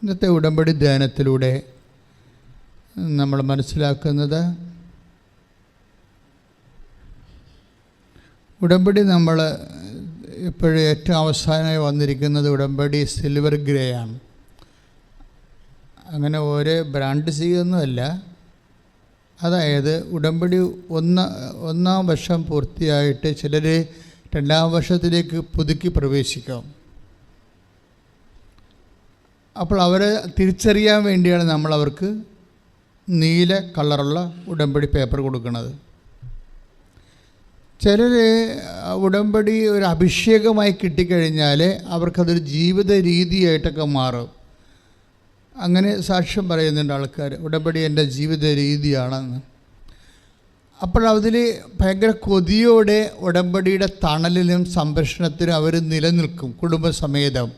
ഇന്നത്തെ ഉടമ്പടി ധ്യാനത്തിലൂടെ നമ്മൾ മനസ്സിലാക്കുന്നത്, ഉടമ്പടി നമ്മൾ ഇപ്പോഴും ഏറ്റവും അവസാനമായി വന്നിരിക്കുന്നത് ഉടമ്പടി സിൽവർ ഗ്രേ ആണ്. അങ്ങനെ ഓരോ ബ്രാൻഡ് ചെയ്യുന്നതല്ല. അതായത് ഉടമ്പടി ഒന്നാം വർഷം പൂർത്തിയായിട്ട് ചിലർ രണ്ടാം വർഷത്തിലേക്ക് പുതുക്കി പ്രവേശിക്കാം. അപ്പോൾ അവരെ തിരിച്ചറിയാൻ വേണ്ടിയാണ് നമ്മൾ അവർക്ക് നീല കളറുള്ള ഉടമ്പടി പേപ്പർ കൊടുക്കുന്നത്. ചിലർ ഉടമ്പടി ഒരു അഭിഷേകമായി കിട്ടിക്കഴിഞ്ഞാൽ അവർക്കതൊരു ജീവിത രീതിയായിട്ടൊക്കെ മാറും. അങ്ങനെ സാക്ഷ്യം പറയുന്നുണ്ട് ആൾക്കാർ, ഉടമ്പടി എൻ്റെ ജീവിത രീതിയാണെന്ന്. അപ്പോഴതിൽ ഭയങ്കര കൊതിയോടെ ഉടമ്പടിയുടെ തണലിലും സംരക്ഷണത്തിനും അവർ നിലനിൽക്കും കുടുംബസമേതം.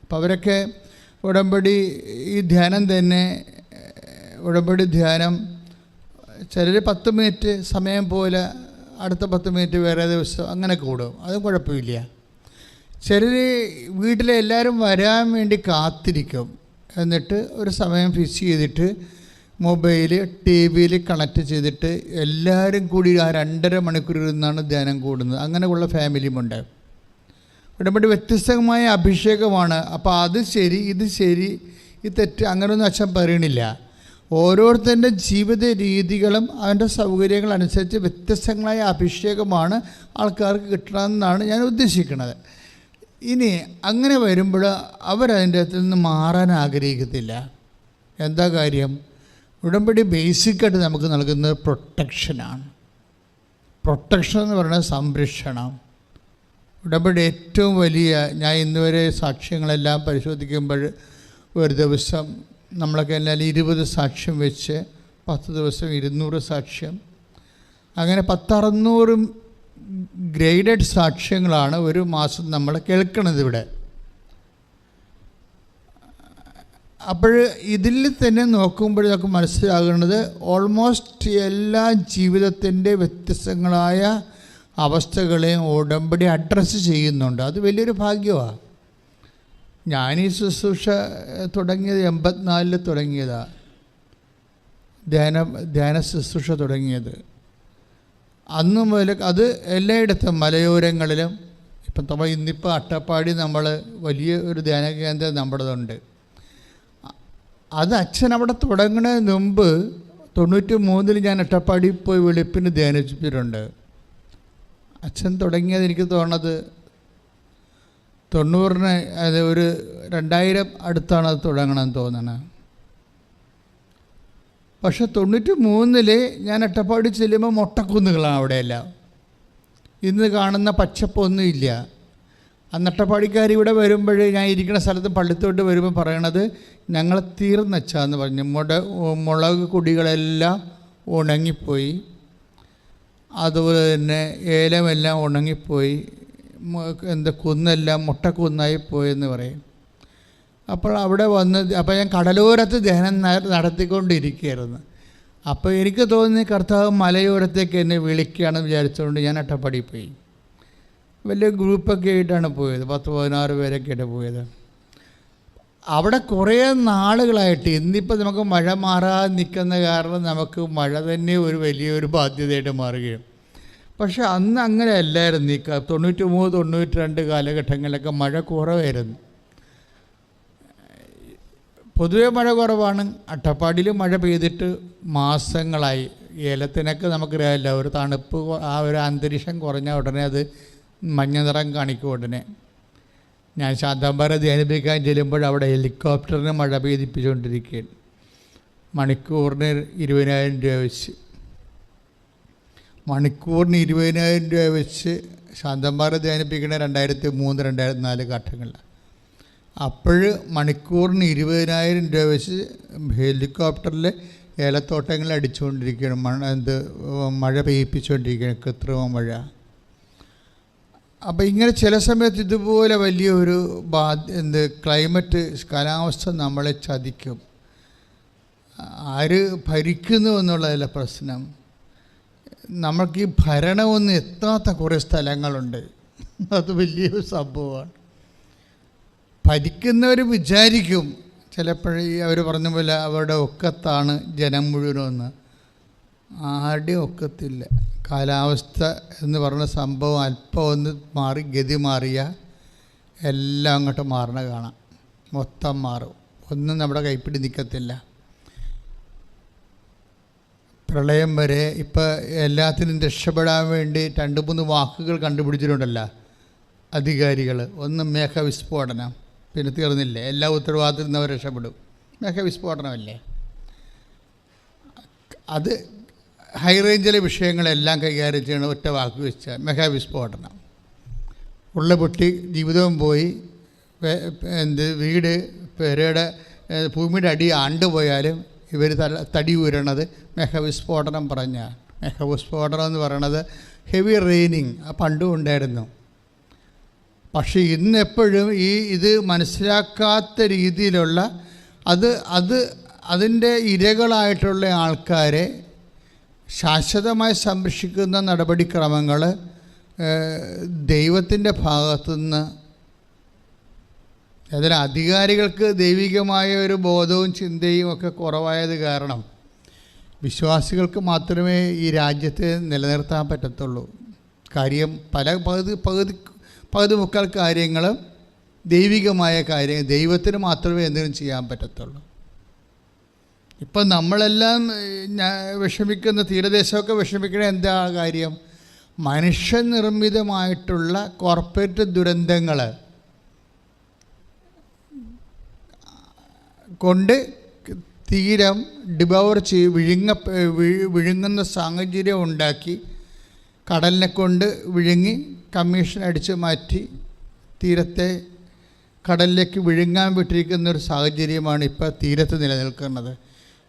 അപ്പോൾ അവരൊക്കെ ഉടമ്പടി ഈ ധ്യാനം തന്നെ, ഉടമ്പടി ധ്യാനം ചിലർ 10 മിനിറ്റ് സമയം പോലെ അടുത്ത 10 മിനിറ്റ് വേറെ ദിവസം അങ്ങനെ കൂടും, അതും കുഴപ്പമില്ല. ചിലർ വീട്ടിലെ എല്ലാവരും വരാൻ വേണ്ടി കാത്തിരിക്കും. എന്നിട്ട് ഒരു സമയം ഫിക്സ് ചെയ്തിട്ട് മൊബൈൽ TV കണക്ട് ചെയ്തിട്ട് എല്ലാവരും കൂടി ആ 2.5 മണിക്കൂർ ഇരുന്നാണ് ധ്യാനം കൂടുന്നത്. അങ്ങനെയുള്ള ഫാമിലിയുമുണ്ട്. ഉടമ്പടി വ്യത്യസ്തമായ അഭിഷേകമാണ്. അപ്പോൾ അത് ശരി, ഇത് ശരി, ഇത് തെറ്റ്, അങ്ങനെയൊന്നും അച്ഛൻ പറയണില്ല. ഓരോരുത്തരുടെ ജീവിത രീതികളും അവൻ്റെ സൗകര്യങ്ങളനുസരിച്ച് വ്യത്യസ്തങ്ങളായ അഭിഷേകമാണ് ആൾക്കാർക്ക് കിട്ടണമെന്നാണ് ഞാൻ ഉദ്ദേശിക്കുന്നത്. ഇനി അങ്ങനെ വരുമ്പോൾ അവരതിൻ്റെ അകത്ത് നിന്ന് മാറാൻ ആഗ്രഹിക്കത്തില്ല. എന്താ കാര്യം? ഉടമ്പടി ബേസിക്കായിട്ട് നമുക്ക് നൽകുന്നത് പ്രൊട്ടക്ഷനാണ്. പ്രൊട്ടക്ഷൻ എന്ന് പറയുന്നത് സംരക്ഷണം. ഉടമ്പടി ഏറ്റവും വലിയ, ഞാൻ ഇന്നുവരെ സാക്ഷ്യങ്ങളെല്ലാം പരിശോധിക്കുമ്പോൾ ഒരു ദിവസം നമ്മളൊക്കെ എല്ലാം 20 സാക്ഷ്യം വെച്ച് 10 ദിവസം 200 സാക്ഷ്യം, അങ്ങനെ 600 ഗ്രേഡഡ് സാക്ഷ്യങ്ങളാണ് ഒരു മാസം നമ്മൾ കേൾക്കണത് ഇവിടെ. അപ്പോൾ ഇതിൽ തന്നെ നോക്കുമ്പോൾ നമുക്ക് മനസ്സിലാകുന്നത് ഓൾമോസ്റ്റ് എല്ലാ ജീവിതത്തിൻ്റെ വ്യത്യസ്തങ്ങളായ അവസ്ഥകളെയും ഉടമ്പടി അഡ്രസ്സ് ചെയ്യുന്നുണ്ട്. അത് വലിയൊരു ഭാഗ്യമാണ്. ഞാനീ ശുശ്രൂഷ തുടങ്ങിയത് 84 തുടങ്ങിയതാണ്. ധ്യാന ശുശ്രൂഷ തുടങ്ങിയത് അന്ന് മുതൽ അത് എല്ലായിടത്തും മലയോരങ്ങളിലും, ഇപ്പം ഇന്നിപ്പോൾ അട്ടപ്പാടി നമ്മൾ വലിയ ഒരു ധ്യാന കേന്ദ്രം നമ്മുടേതുണ്ട്. അത് അച്ഛൻ അവിടെ തുടങ്ങുന്നതിന് മുമ്പ് 93 ഞാൻ അട്ടപ്പാടി പോയി വെളുപ്പിന് ധ്യാനിച്ചിട്ടുണ്ട്. അച്ഛൻ തുടങ്ങിയത് എനിക്ക് തോന്നുന്നത് 90 അത് ഒരു 2000 അടുത്താണ് അത് തുടങ്ങണമെന്ന് തോന്നണത്. പക്ഷെ 93 ഞാൻ അട്ടപ്പാടി ചെല്ലുമ്പോൾ മൊട്ടക്കുന്നുകളാണ് അവിടെയെല്ലാം. ഇന്ന് കാണുന്ന പച്ചപ്പൊന്നും ഇല്ല. അന്ന് അട്ടപ്പാടിക്കാർ ഇവിടെ വരുമ്പോൾ ഞാൻ ഇരിക്കുന്ന സ്ഥലത്ത് പള്ളിത്തോട്ട് വരുമ്പോൾ പറയണത്, ഞങ്ങൾ തീർന്നച്ചാന്ന് പറഞ്ഞു. മുളക് കുടികളെല്ലാം ഉണങ്ങിപ്പോയി, അതുപോലെ തന്നെ ഏലമെല്ലാം ഉണങ്ങിപ്പോയി, കുന്നെല്ലാം മുട്ടക്കുന്നായി പോയെന്ന് പറയും. അപ്പോൾ അവിടെ വന്ന്, അപ്പോൾ ഞാൻ കടലോരത്ത് ധ്യാനം നടത്തിക്കൊണ്ടിരിക്കുകയായിരുന്നു. അപ്പോൾ എനിക്ക് തോന്നി കർത്താവ് മലയോരത്തേക്ക് എന്നെ വിളിക്കുകയാണെന്ന് വിചാരിച്ചുകൊണ്ട് ഞാൻ അട്ടപ്പാടി പോയി. വലിയ ഗ്രൂപ്പൊക്കെ ആയിട്ടാണ് പോയത്, 10-16 പേരൊക്കെ ആയിട്ട് പോയത്. അവിടെ കുറേ നാളുകളായിട്ട്, ഇന്നിപ്പോൾ നമുക്ക് മഴ മാറാതെ നിൽക്കുന്ന കാരണം നമുക്ക് മഴ തന്നെ ഒരു വലിയൊരു ബാധ്യതയായിട്ട് മാറുകയും. പക്ഷെ അന്ന് അങ്ങനെ അല്ലായിരുന്നു. ഈ 93-92 കാലഘട്ടങ്ങളിലൊക്കെ മഴ കുറവായിരുന്നു. പൊതുവെ മഴ കുറവാണ്. അട്ടപ്പാടിയിൽ മഴ പെയ്തിട്ട് മാസങ്ങളായി. ഏലത്തിനൊക്കെ നമുക്കറിയാമല്ല, ഒരു തണുപ്പ്, ആ ഒരു അന്തരീക്ഷം കുറഞ്ഞ ഉടനെ അത് മഞ്ഞ നിറം കാണിക്കും ഉടനെ. ഞാൻ ശാന്തമ്പാറ ധ്യാനിപ്പിക്കാൻ ചെല്ലുമ്പോൾ അവിടെ ഹെലികോപ്റ്ററിന് മഴ പെയ്തിപ്പിച്ചുകൊണ്ടിരിക്കുകയാണ്. മണിക്കൂറിന് 20,000 രൂപ വെച്ച്, മണിക്കൂറിന് 20,000 രൂപ വെച്ച് ശാന്തമ്പാറ ധ്യാനിപ്പിക്കണ 2003-2004 ഘട്ടങ്ങളിൽ. അപ്പോൾ മണിക്കൂറിന് 20,000 രൂപ വെച്ച് ഹെലികോപ്റ്ററിൽ ഏലത്തോട്ടങ്ങളിൽ അടിച്ചുകൊണ്ടിരിക്കുകയാണ്, മഴ പെയ്യിപ്പിച്ചുകൊണ്ടിരിക്കുകയാണ്, കൃത്രിമ മഴ. അപ്പോൾ ഇങ്ങനെ ചില സമയത്ത് ഇതുപോലെ വലിയൊരു ക്ലൈമറ്റ്, കാലാവസ്ഥ നമ്മളെ ചതിക്കും. ആര് ഭരിക്കുന്നു എന്നുള്ളതല്ല പ്രശ്നം. നമ്മൾക്ക് ഈ ഭരണമൊന്നും എത്താത്ത കുറേ സ്ഥലങ്ങളുണ്ട്. അത് വലിയൊരു സംഭവമാണ്. ഭരിക്കുന്നവർ വിചാരിക്കും ചിലപ്പോഴേ അവർ പറഞ്ഞ പോലെ അവരുടെ ഒക്കത്താണ് ജനം മുഴുവനെന്ന്. ആരുടെയും ഒക്കത്തില്ല. കാലാവസ്ഥ എന്ന് പറയുന്ന സംഭവം അല്പം ഒന്ന് മാറി, ഗതി മാറിയ എല്ലാം അങ്ങോട്ട് മാറണ കാണാം. മൊത്തം മാറും. ഒന്നും നമ്മുടെ കൈപ്പിടി നിൽക്കത്തില്ല. പ്രളയം വരെ ഇപ്പോൾ എല്ലാത്തിനും രക്ഷപ്പെടാൻ വേണ്ടി 2-3 വാക്കുകൾ കണ്ടുപിടിച്ചിട്ടുണ്ടല്ലോ അധികാരികൾ. ഒന്ന് മേഘവിസ്ഫോടനം, പിന്നെ തീർന്നില്ലേ, എല്ലാ ഉത്തരവാദിത്തത്തിൽ നിന്ന് അവർ രക്ഷപ്പെടും. മേഘവിസ്ഫോടനമല്ലേ അത്. ഹൈ റേഞ്ചിലെ വിഷയങ്ങളെല്ലാം കൈകാര്യം ചെയ്യണം ഒറ്റ വാക്ക് വെച്ചാൽ മേഘവിസ്ഫോടനം. ഉള്ള പൊട്ടി ജീവിതവും പോയി, വീട് പെരയുടെ ഭൂമിയുടെ അടി ആണ്ടുപോയാലും ഇവർ തടി ഉയരണത് മേഘവിസ്ഫോടനം പറഞ്ഞാൽ. മേഘവിസ്ഫോടനം എന്ന് പറയണത് ഹെവി റെയിനിങ് പണ്ടും ഉണ്ടായിരുന്നു. പക്ഷേ ഇന്നെപ്പോഴും ഇത് മനസ്സിലാക്കാത്ത രീതിയിലുള്ള അതിൻ്റെ ഇരകളായിട്ടുള്ള ആൾക്കാരെ ശാശ്വതമായി സംരക്ഷിക്കുന്ന നടപടിക്രമങ്ങൾ ദൈവത്തിൻ്റെ ഭാഗത്തുനിന്ന്, അതിന് അധികാരികൾക്ക് ദൈവികമായ ഒരു ബോധവും ചിന്തയും ഒക്കെ കുറവായത് കാരണം വിശ്വാസികൾക്ക് മാത്രമേ ഈ രാജ്യത്തെ നിലനിർത്താൻ പറ്റത്തുള്ളൂ. കാര്യം പകുതി മുക്കാൽ കാര്യങ്ങളും ദൈവികമായ കാര്യങ്ങൾ, ദൈവത്തിന് മാത്രമേ എന്തെങ്കിലും ചെയ്യാൻ പറ്റത്തുള്ളൂ. ഇപ്പം നമ്മളെല്ലാം വിഷമിക്കുന്ന തീരദേശമൊക്കെ വിഷമിക്കണ എന്താ കാര്യം? മനുഷ്യനിർമ്മിതമായിട്ടുള്ള കോർപ്പറേറ്റ് ദുരന്തങ്ങൾ കൊണ്ട് തീരം ഡിബവർ വിഴുങ്ങുന്ന സാഹചര്യം ഉണ്ടാക്കി, കടലിനെ കൊണ്ട് വിഴുങ്ങി കമ്മീഷൻ അടിച്ച് മാറ്റി തീരത്തെ കടലിലേക്ക് വിഴുങ്ങാൻ വിട്ടിരിക്കുന്നൊരു സാഹചര്യമാണ് ഇപ്പോൾ തീരത്ത് നിലനിൽക്കുന്നത്.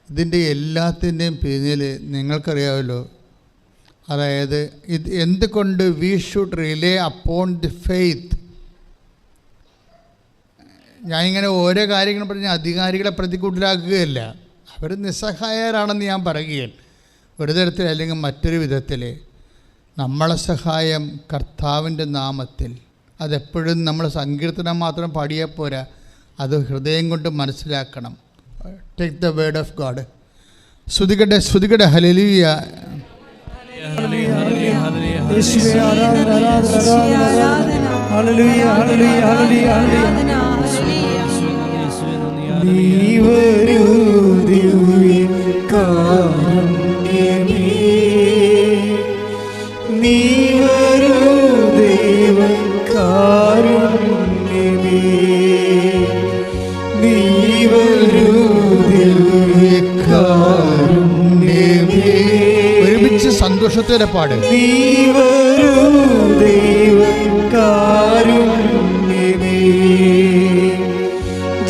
ഇതിൻ്റെ എല്ലാത്തിൻ്റെയും പിന്നിൽ നിങ്ങൾക്കറിയാമല്ലോ, അതായത് എന്തുകൊണ്ട് we should relay upon the faith. ഞാനിങ്ങനെ ഓരോ കാര്യങ്ങൾ പറഞ്ഞ് അധികാരികളെ പ്രതികൂട്ടിലാക്കുകയല്ല, അവർ നിസ്സഹായരാണെന്ന് ഞാൻ പറയുകയാണ്. ഒരു തരത്തിൽ അല്ലെങ്കിൽ മറ്റൊരു വിധത്തിൽ നമ്മളെ സഹായം കർത്താവിൻ്റെ നാമത്തിൽ. അതെപ്പോഴും നമ്മൾ സങ്കീർത്തനം മാത്രം പാടിയാൽ പോരാ, അത് ഹൃദയം കൊണ്ട് മനസ്സിലാക്കണം. Take the word of God. ശ്രുതികട്ടെ ഹല്ലേലൂയ. ഒരുമിച്ച് സന്തോഷത്തോടെ പാട്.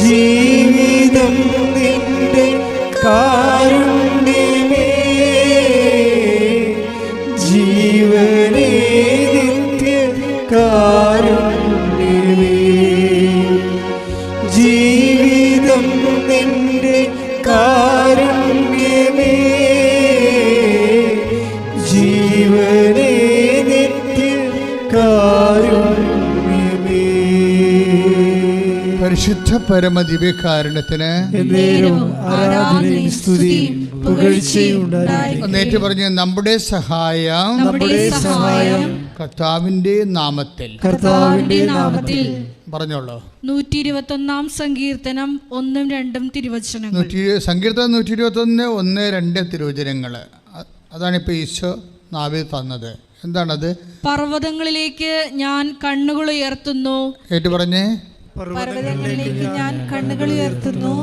ജീവിതം നിന്റെ കാരുണ്യമേ, ജീവനേ നിത്യ കാരുണ്യമേ, ജീവിതം നിന്റെ കാരുണ്യമേ, ജീവനേ നിത്യ കാരുണ്യമേ. പരിശുദ്ധ പരമ ദിവ്യകാരുണ്യത്തിന് നേറ്റ് പറഞ്ഞ് നമ്മുടെ സഹായം കർത്താവിന്റെ നാമത്തിൽ പറഞ്ഞോളൂ. 121 സങ്കീർത്തനം 1-2 തിരുവചനങ്ങൾ. സങ്കീർത്തനം 121 1-2 തിരുവചനങ്ങൾ. അതാണിപ്പോൾ ഈശോ നാവിൽ തന്നത്. എന്താണത്? പർവ്വതങ്ങളിലേക്ക് ഞാൻ കണ്ണുകൾ ഉയർത്തുന്നു. ഏറ്റു പറഞ്ഞേ. പർവ്വതങ്ങളിലേക്ക് ഞാൻ കണ്ണുകൾ ഉയർത്തുന്നു,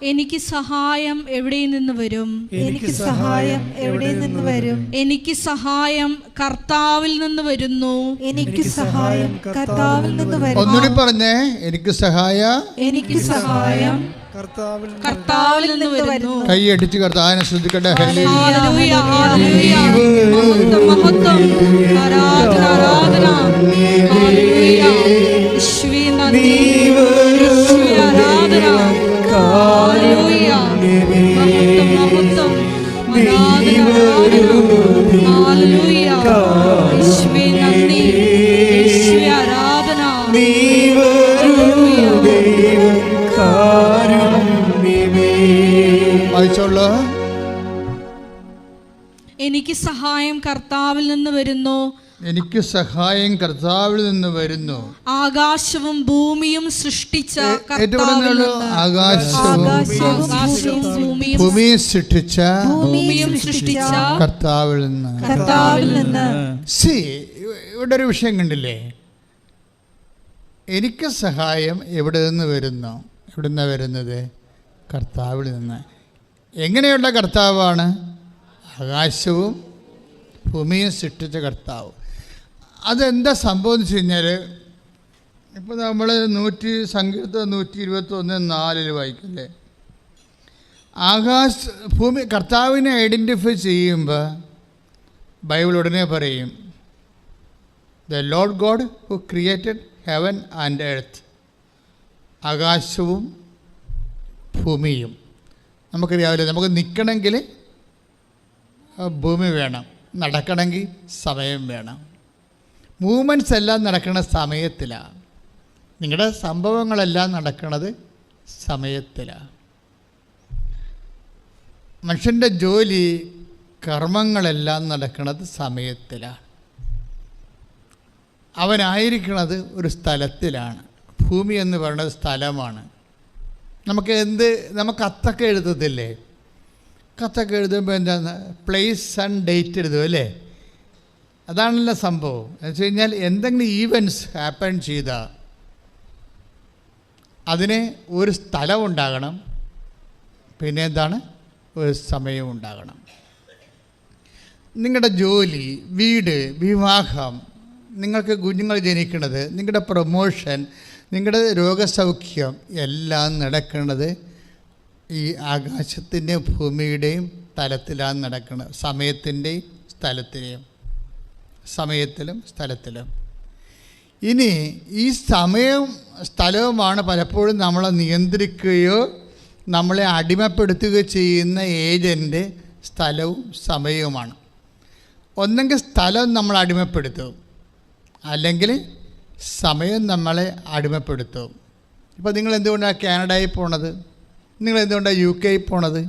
എനിക്ക് സഹായം എവിടെ നിന്ന് വരും? എനിക്ക് സഹായം എവിടെ നിന്ന് വരും? എനിക്ക് സഹായം കർത്താവിൽ നിന്ന് വരുന്നു. എനിക്ക് സഹായം കർത്താവിൽ നിന്ന് വരുന്നു. ഒന്നുകൂടി പറഞ്ഞേ. എനിക്ക് സഹായം കർത്താവിൽ നിന്ന് വരുന്നു. കൈയടിച്ച് കർത്താവിനെ ശ്രദ്ധിക്കട്ടെ. ഹല്ലേലൂയ, ഹല്ലേലൂയ, മഹത്വം, ആരാധന. ഹല്ലേലൂയ, യേശുവേ നന്ദി, യേശുവേ ആരാധന. ഹല്ലേലൂയ, മഹത്വം, ആരാധന. ഹല്ലേലൂയ, യേശുവേ നന്ദി, യേശുവേ ആരാധന. ഹല്ലേലൂയ. വായിച്ചോളൂ. എനിക്ക് സഹായം കർത്താവിൽ നിന്ന് വരുന്നു. എനിക്ക് സഹായം കർത്താവിൽ നിന്ന് വരുന്നു. ആകാശവും ഭൂമിയും സൃഷ്ടിച്ച ഭൂമിയും സൃഷ്ടിച്ച കർത്താവിൽ നിന്ന്. ഇവിടെ ഒരു വിഷയം കണ്ടില്ലേ? എനിക്ക് സഹായം എവിടെ നിന്ന് വരുന്നു? എവിടെ നിന്നാണ് വരുന്നത്? കർത്താവിൽ നിന്ന്. എങ്ങനെയുള്ള കർത്താവാണ്? ആകാശവും ഭൂമിയും സൃഷ്ടിച്ച കർത്താവ്. അതെന്താ സംഭവം എന്ന് വെച്ച് കഴിഞ്ഞാൽ, ഇപ്പോൾ നമ്മൾ സങ്കീർത്തനം 121:4 വായിക്കില്ലേ? ഭൂമി കർത്താവിനെ ഐഡൻറ്റിഫൈ ചെയ്യുമ്പോൾ ബൈബിൾ ഉടനെ പറയും, the Lord God who created heaven and earth. ആകാശവും ഭൂമിയും. നമുക്കറിയാവില്ല, നമുക്ക് നിൽക്കണമെങ്കിൽ ഭൂമി വേണം, നടക്കണമെങ്കിൽ സമയം വേണം. മൂവ്മെൻറ്റ്സ് എല്ലാം നടക്കുന്ന സമയത്തിലാണ്. നിങ്ങളുടെ സംഭവങ്ങളെല്ലാം നടക്കുന്നത് സമയത്തിലാണ്. മനുഷ്യൻ്റെ ജോലി കർമ്മങ്ങളെല്ലാം നടക്കുന്നത് സമയത്തിലാണ്. അവനായിരിക്കുന്നത് ഒരു സ്ഥലത്തിലാണ്. ഭൂമി എന്ന് പറയുന്നത് സ്ഥലമാണ്. നമുക്ക് കത്തൊക്കെ എഴുതത്തില്ലേ? കത്തൊക്കെ എഴുതുമ്പോൾ എന്താണ്? പ്ലേസ് ആൻഡ് ഡേറ്റ് എഴുതും അല്ലേ? അതാണല്ലോ സംഭവം. എന്ന് വെച്ച് കഴിഞ്ഞാൽ എന്തെങ്കിലും ഈവൻറ്റ്സ് ഹാപ്പൺ ചെയ്താൽ അതിന് ഒരു സ്ഥലമുണ്ടാകണം, പിന്നെ എന്താണ്? ഒരു സമയം ഉണ്ടാകണം. നിങ്ങളുടെ ജോലി, വീട്, വിവാഹം, നിങ്ങൾക്ക് കുഞ്ഞുങ്ങൾ ജനിക്കുന്നത്, നിങ്ങളുടെ പ്രൊമോഷൻ, നിങ്ങളുടെ രോഗസൗഖ്യം എല്ലാം നടക്കുന്നത് ഈ ആകാശത്തിൻ്റെയും ഭൂമിയുടെയും തലത്തിലാണ് നടക്കുന്നത്. സമയത്തിലും സ്ഥലത്തിലും. ഇനി ഈ സമയവും സ്ഥലവുമാണ് പലപ്പോഴും നമ്മളെ നിയന്ത്രിക്കുകയോ നമ്മളെ അടിമപ്പെടുത്തുകയോ ചെയ്യുന്ന ഏജൻ്റ്. സ്ഥലവും സമയവുമാണ്. ഒന്നെങ്കിൽ സ്ഥലം നമ്മൾ അടിമപ്പെടുത്തും, അല്ലെങ്കിൽ സമയം നമ്മളെ അടിമപ്പെടുത്തും. ഇപ്പോൾ നിങ്ങൾ എന്തുകൊണ്ടാണ് കാനഡയിൽ പോണത്? നിങ്ങൾ എന്തുകൊണ്ടാണ് UK പോണത്?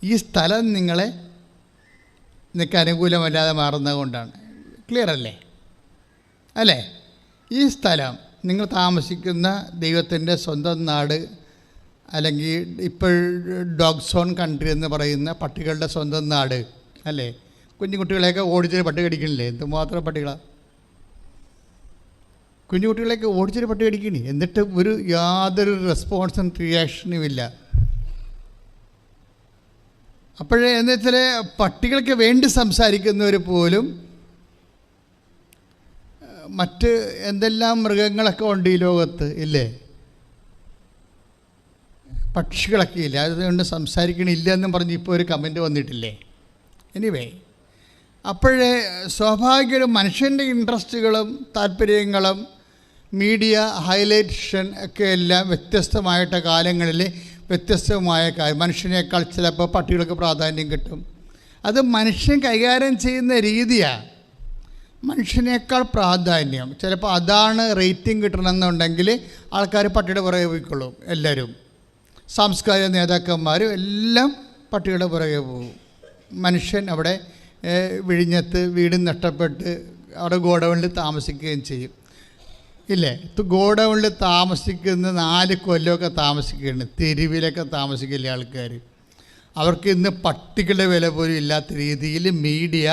ഈ സ്ഥലം നിങ്ങൾക്ക് അനുകൂലമല്ലാതെ മാറുന്നത് കൊണ്ടാണ്. ക്ലിയർ അല്ലേ? ഈ സ്ഥലം നിങ്ങൾ താമസിക്കുന്ന ദൈവത്തിൻ്റെ സ്വന്തം നാട്, അല്ലെങ്കിൽ ഇപ്പോൾ ഡോഗ് സോൺ കൺട്രി എന്ന് പറയുന്ന പട്ടികളുടെ സ്വന്തം നാട് അല്ലേ? കുഞ്ഞുകുട്ടികളെയൊക്കെ ഓടിച്ചൊരു പട്ടി കടിക്കണില്ലേ? എന്തുമാത്രം പട്ടികളാണ്! കുഞ്ഞുകുട്ടികളെയൊക്കെ ഓടിച്ചൊരു പട്ടി കടിക്കണി, എന്നിട്ട് യാതൊരു റെസ്പോൺസും റിയാക്ഷനും ഇല്ല. അപ്പോഴേ എന്ന് വെച്ചാൽ പട്ടികൾക്ക് വേണ്ടി സംസാരിക്കുന്നവർ പോലും മറ്റ് എന്തെല്ലാം മൃഗങ്ങളൊക്കെ ഉണ്ട് ഈ ലോകത്ത് ഇല്ലേ? പക്ഷികളൊക്കെ ഇല്ല, അതുകൊണ്ട് സംസാരിക്കണില്ല എന്നും പറഞ്ഞ് ഇപ്പോൾ ഒരു കമൻറ്റ് വന്നിട്ടില്ലേ? എനിവേ, അപ്പോഴേ സ്വാഭാവിക മനുഷ്യൻ്റെ ഇൻട്രസ്റ്റുകളും താല്പര്യങ്ങളും മീഡിയ ഹൈലൈറ്റേഷൻ ഒക്കെ എല്ലാം വ്യത്യസ്തമായിട്ട് കാലങ്ങളിൽ വ്യത്യസ്തമായ മനുഷ്യനേക്കാൾ ചിലപ്പോൾ പട്ടികൾക്ക് പ്രാധാന്യം കിട്ടും. അത് മനുഷ്യൻ കൈകാര്യം ചെയ്യുന്ന രീതിയാണ്. മനുഷ്യനേക്കാൾ പ്രാധാന്യം ചിലപ്പോൾ അതാണ്. റേറ്റിംഗ് കിട്ടണമെന്നുണ്ടെങ്കിൽ ആൾക്കാർ പട്ടിയുടെ പുറകെ പോയിക്കൊള്ളും. എല്ലാവരും സാംസ്കാരിക നേതാക്കന്മാരും എല്ലാം പട്ടിയുടെ പുറകെ പോകും. മനുഷ്യൻ അവിടെ വിഴിഞ്ഞത്ത് വീട് നഷ്ടപ്പെട്ട് അവിടെ ഗോഡൗണിൽ താമസിക്കുകയും ചെയ്യും ഇല്ലേ? ഗോഡൗണിൽ താമസിക്കുന്ന 4 കൊല്ലമൊക്കെ താമസിക്കുകയാണ്. തെരുവിലൊക്കെ താമസിക്കില്ലേ ആൾക്കാർ? അവർക്ക് ഇന്ന് പട്ടികളുടെ വില പോലും ഇല്ലാത്ത രീതിയിൽ മീഡിയ